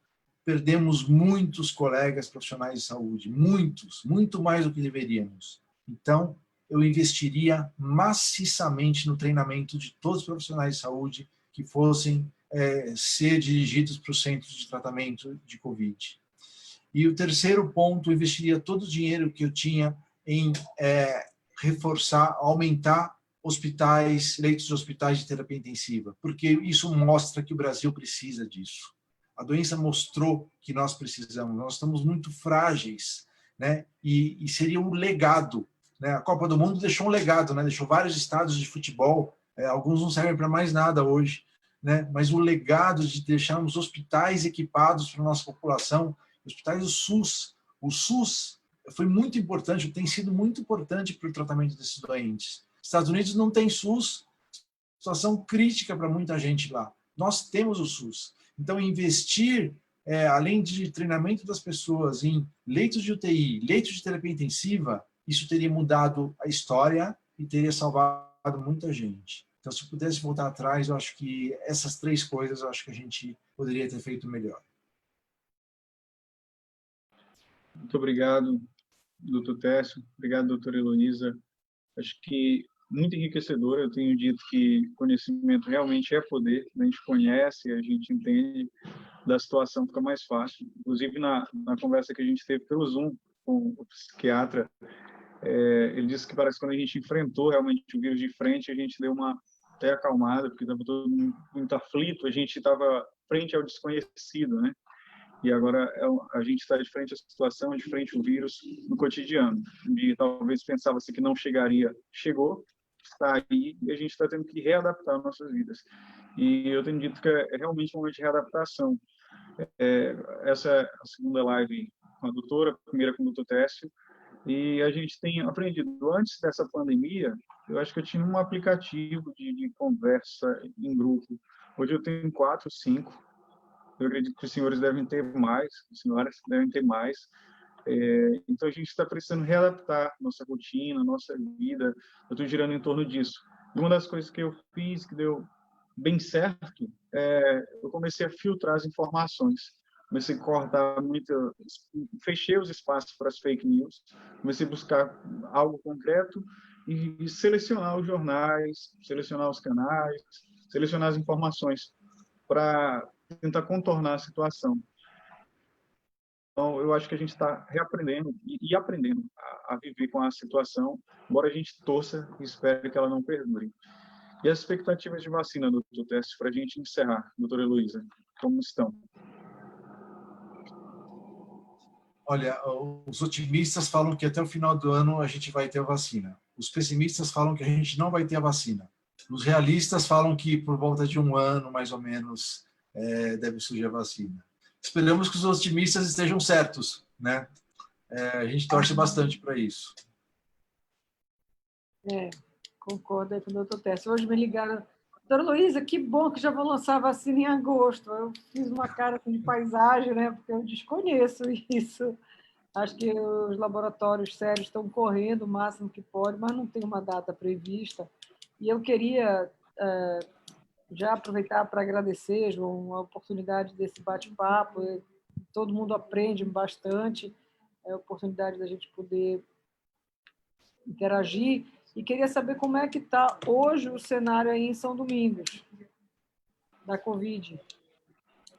S3: Perdemos muitos colegas profissionais de saúde, muito mais do que deveríamos. Então, eu investiria maciçamente no treinamento de todos os profissionais de saúde que fossem ser dirigidos para os centros de tratamento de Covid. E o terceiro ponto, eu investiria todo o dinheiro que eu tinha em reforçar, aumentar hospitais, leitos de hospitais de terapia intensiva, porque isso mostra que o Brasil precisa disso. A doença mostrou que nós precisamos, nós estamos muito frágeis, né? E seria um legado, né? A Copa do Mundo deixou um legado, né? Deixou vários estádios de futebol, alguns não servem para mais nada hoje, né? Mas o legado de deixarmos hospitais equipados para a nossa população, hospitais do SUS. O SUS foi muito importante, tem sido muito importante para o tratamento desses doentes. Estados Unidos não tem SUS, situação crítica para muita gente lá. Nós temos o SUS. Então, investir, além de treinamento das pessoas, em leitos de UTI, leitos de terapia intensiva, isso teria mudado a história e teria salvado muita gente. Então, se pudesse voltar atrás, eu acho que essas 3 coisas, eu acho que a gente poderia ter feito melhor.
S1: Muito obrigado, doutor Técio. Obrigado, doutora Heloísa. Acho que muito enriquecedor. Eu tenho dito que conhecimento realmente é poder. A gente conhece, a gente entende, da situação fica mais fácil. Inclusive, na conversa que a gente teve pelo Zoom com o psiquiatra, ele disse que parece que quando a gente enfrentou realmente o vírus de frente, a gente deu uma até acalmada, porque estava todo mundo muito aflito, a gente estava frente ao desconhecido, né? E agora a gente está de frente à situação, de frente ao vírus no cotidiano. E talvez pensava-se que não chegaria, chegou, está aí, e a gente está tendo que readaptar nossas vidas. E eu tenho dito que é realmente um momento de readaptação. Essa é a segunda live com a doutora, a primeira com o doutor Técio, e a gente tem aprendido, antes dessa pandemia, eu acho que eu tinha um aplicativo de conversa em grupo. Hoje eu tenho 4, 5. Eu acredito que os senhores devem ter mais, as senhoras devem ter mais. Então, a gente está precisando readaptar nossa rotina, nossa vida. Eu estou girando em torno disso. E uma das coisas que eu fiz, que deu bem certo, eu comecei a filtrar as informações. Comecei a cortar muito, fechei os espaços para as fake news, comecei a buscar algo concreto e selecionar os jornais, selecionar os canais, selecionar as informações para tentar contornar a situação. Então, eu acho que a gente está reaprendendo e aprendendo a viver com a situação, embora a gente torça e espere que ela não perdure. E as expectativas de vacina, doutor Técio, para a gente encerrar, doutora Heloísa, como estão?
S3: Olha, os otimistas falam que até o final do ano a gente vai ter a vacina. Os pessimistas falam que a gente não vai ter a vacina. Os realistas falam que por volta de 1 ano, mais ou menos, deve surgir a vacina. Esperamos que os otimistas estejam certos, né? A gente torce bastante para isso.
S2: Concordo aí com o doutor Técio. Hoje me ligaram, doutora Luísa, que bom que já vão lançar a vacina em agosto. Eu fiz uma cara de paisagem, né? Porque eu desconheço isso. Acho que os laboratórios sérios estão correndo o máximo que pode, mas não tem uma data prevista. E eu queria já aproveitar para agradecer, João, a oportunidade desse bate-papo. Todo mundo aprende bastante, é a oportunidade da gente poder interagir. E queria saber como é que está hoje o cenário aí em São Domingos, da Covid.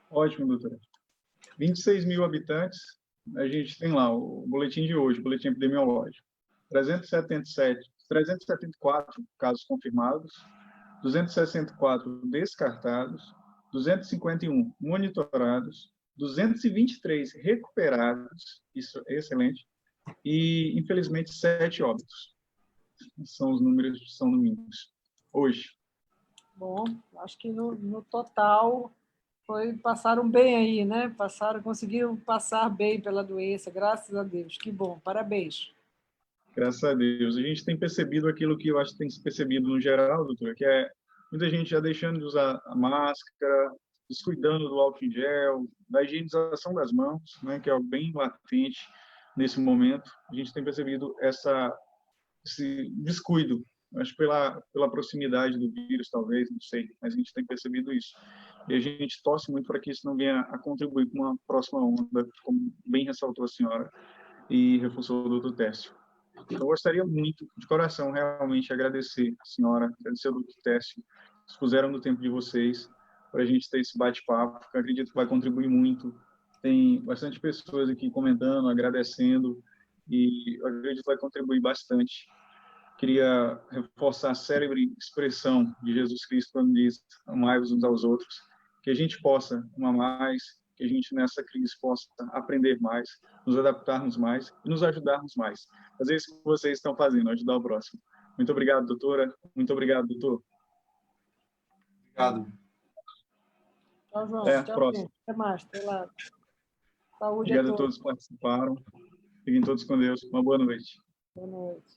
S1: Ótimo, doutora. 26 mil habitantes, a gente tem lá o boletim de hoje, o boletim epidemiológico. 374 casos confirmados, 264 descartados, 251 monitorados, 223 recuperados, isso é excelente, e, infelizmente, 7 óbitos. São os números de São Domingos, hoje.
S2: Bom, acho que no total passaram bem aí, né? Conseguiram passar bem pela doença, graças a Deus. Que bom, parabéns.
S1: Graças a Deus. A gente tem percebido aquilo que eu acho que tem se percebido no geral, doutora, que é muita gente já deixando de usar a máscara, descuidando do álcool em gel, da higienização das mãos, né, que é algo bem latente nesse momento. A gente tem percebido esse descuido, acho pela proximidade do vírus, talvez, não sei, mas a gente tem percebido isso. E a gente torce muito para que isso não venha a contribuir com uma próxima onda, como bem ressaltou a senhora e reforçou o doutor Técio. Eu gostaria muito, de coração, realmente agradecer a senhora, agradecer ao doutor Técio, que expuseram no tempo de vocês para a gente ter esse bate-papo, que eu acredito que vai contribuir muito. Tem bastante pessoas aqui comentando, agradecendo, e eu acredito que vai contribuir bastante. Queria reforçar a célebre expressão de Jesus Cristo quando diz: amai-vos uns aos outros, que a gente possa amar mais, que a gente nessa crise possa aprender mais, nos adaptarmos mais e nos ajudarmos mais. Fazer isso que vocês estão fazendo, ajudar o próximo. Muito obrigado, doutora. Muito obrigado, doutor.
S3: Obrigado.
S2: Tchau, João.
S1: Até a
S2: Tchau,
S1: próxima.
S2: gente. Até mais. Até lá. Saúde
S1: Obrigado
S2: a
S1: a
S2: todos.
S1: todos que participaram. Fiquem todos com Deus. Uma boa noite.
S2: Boa noite.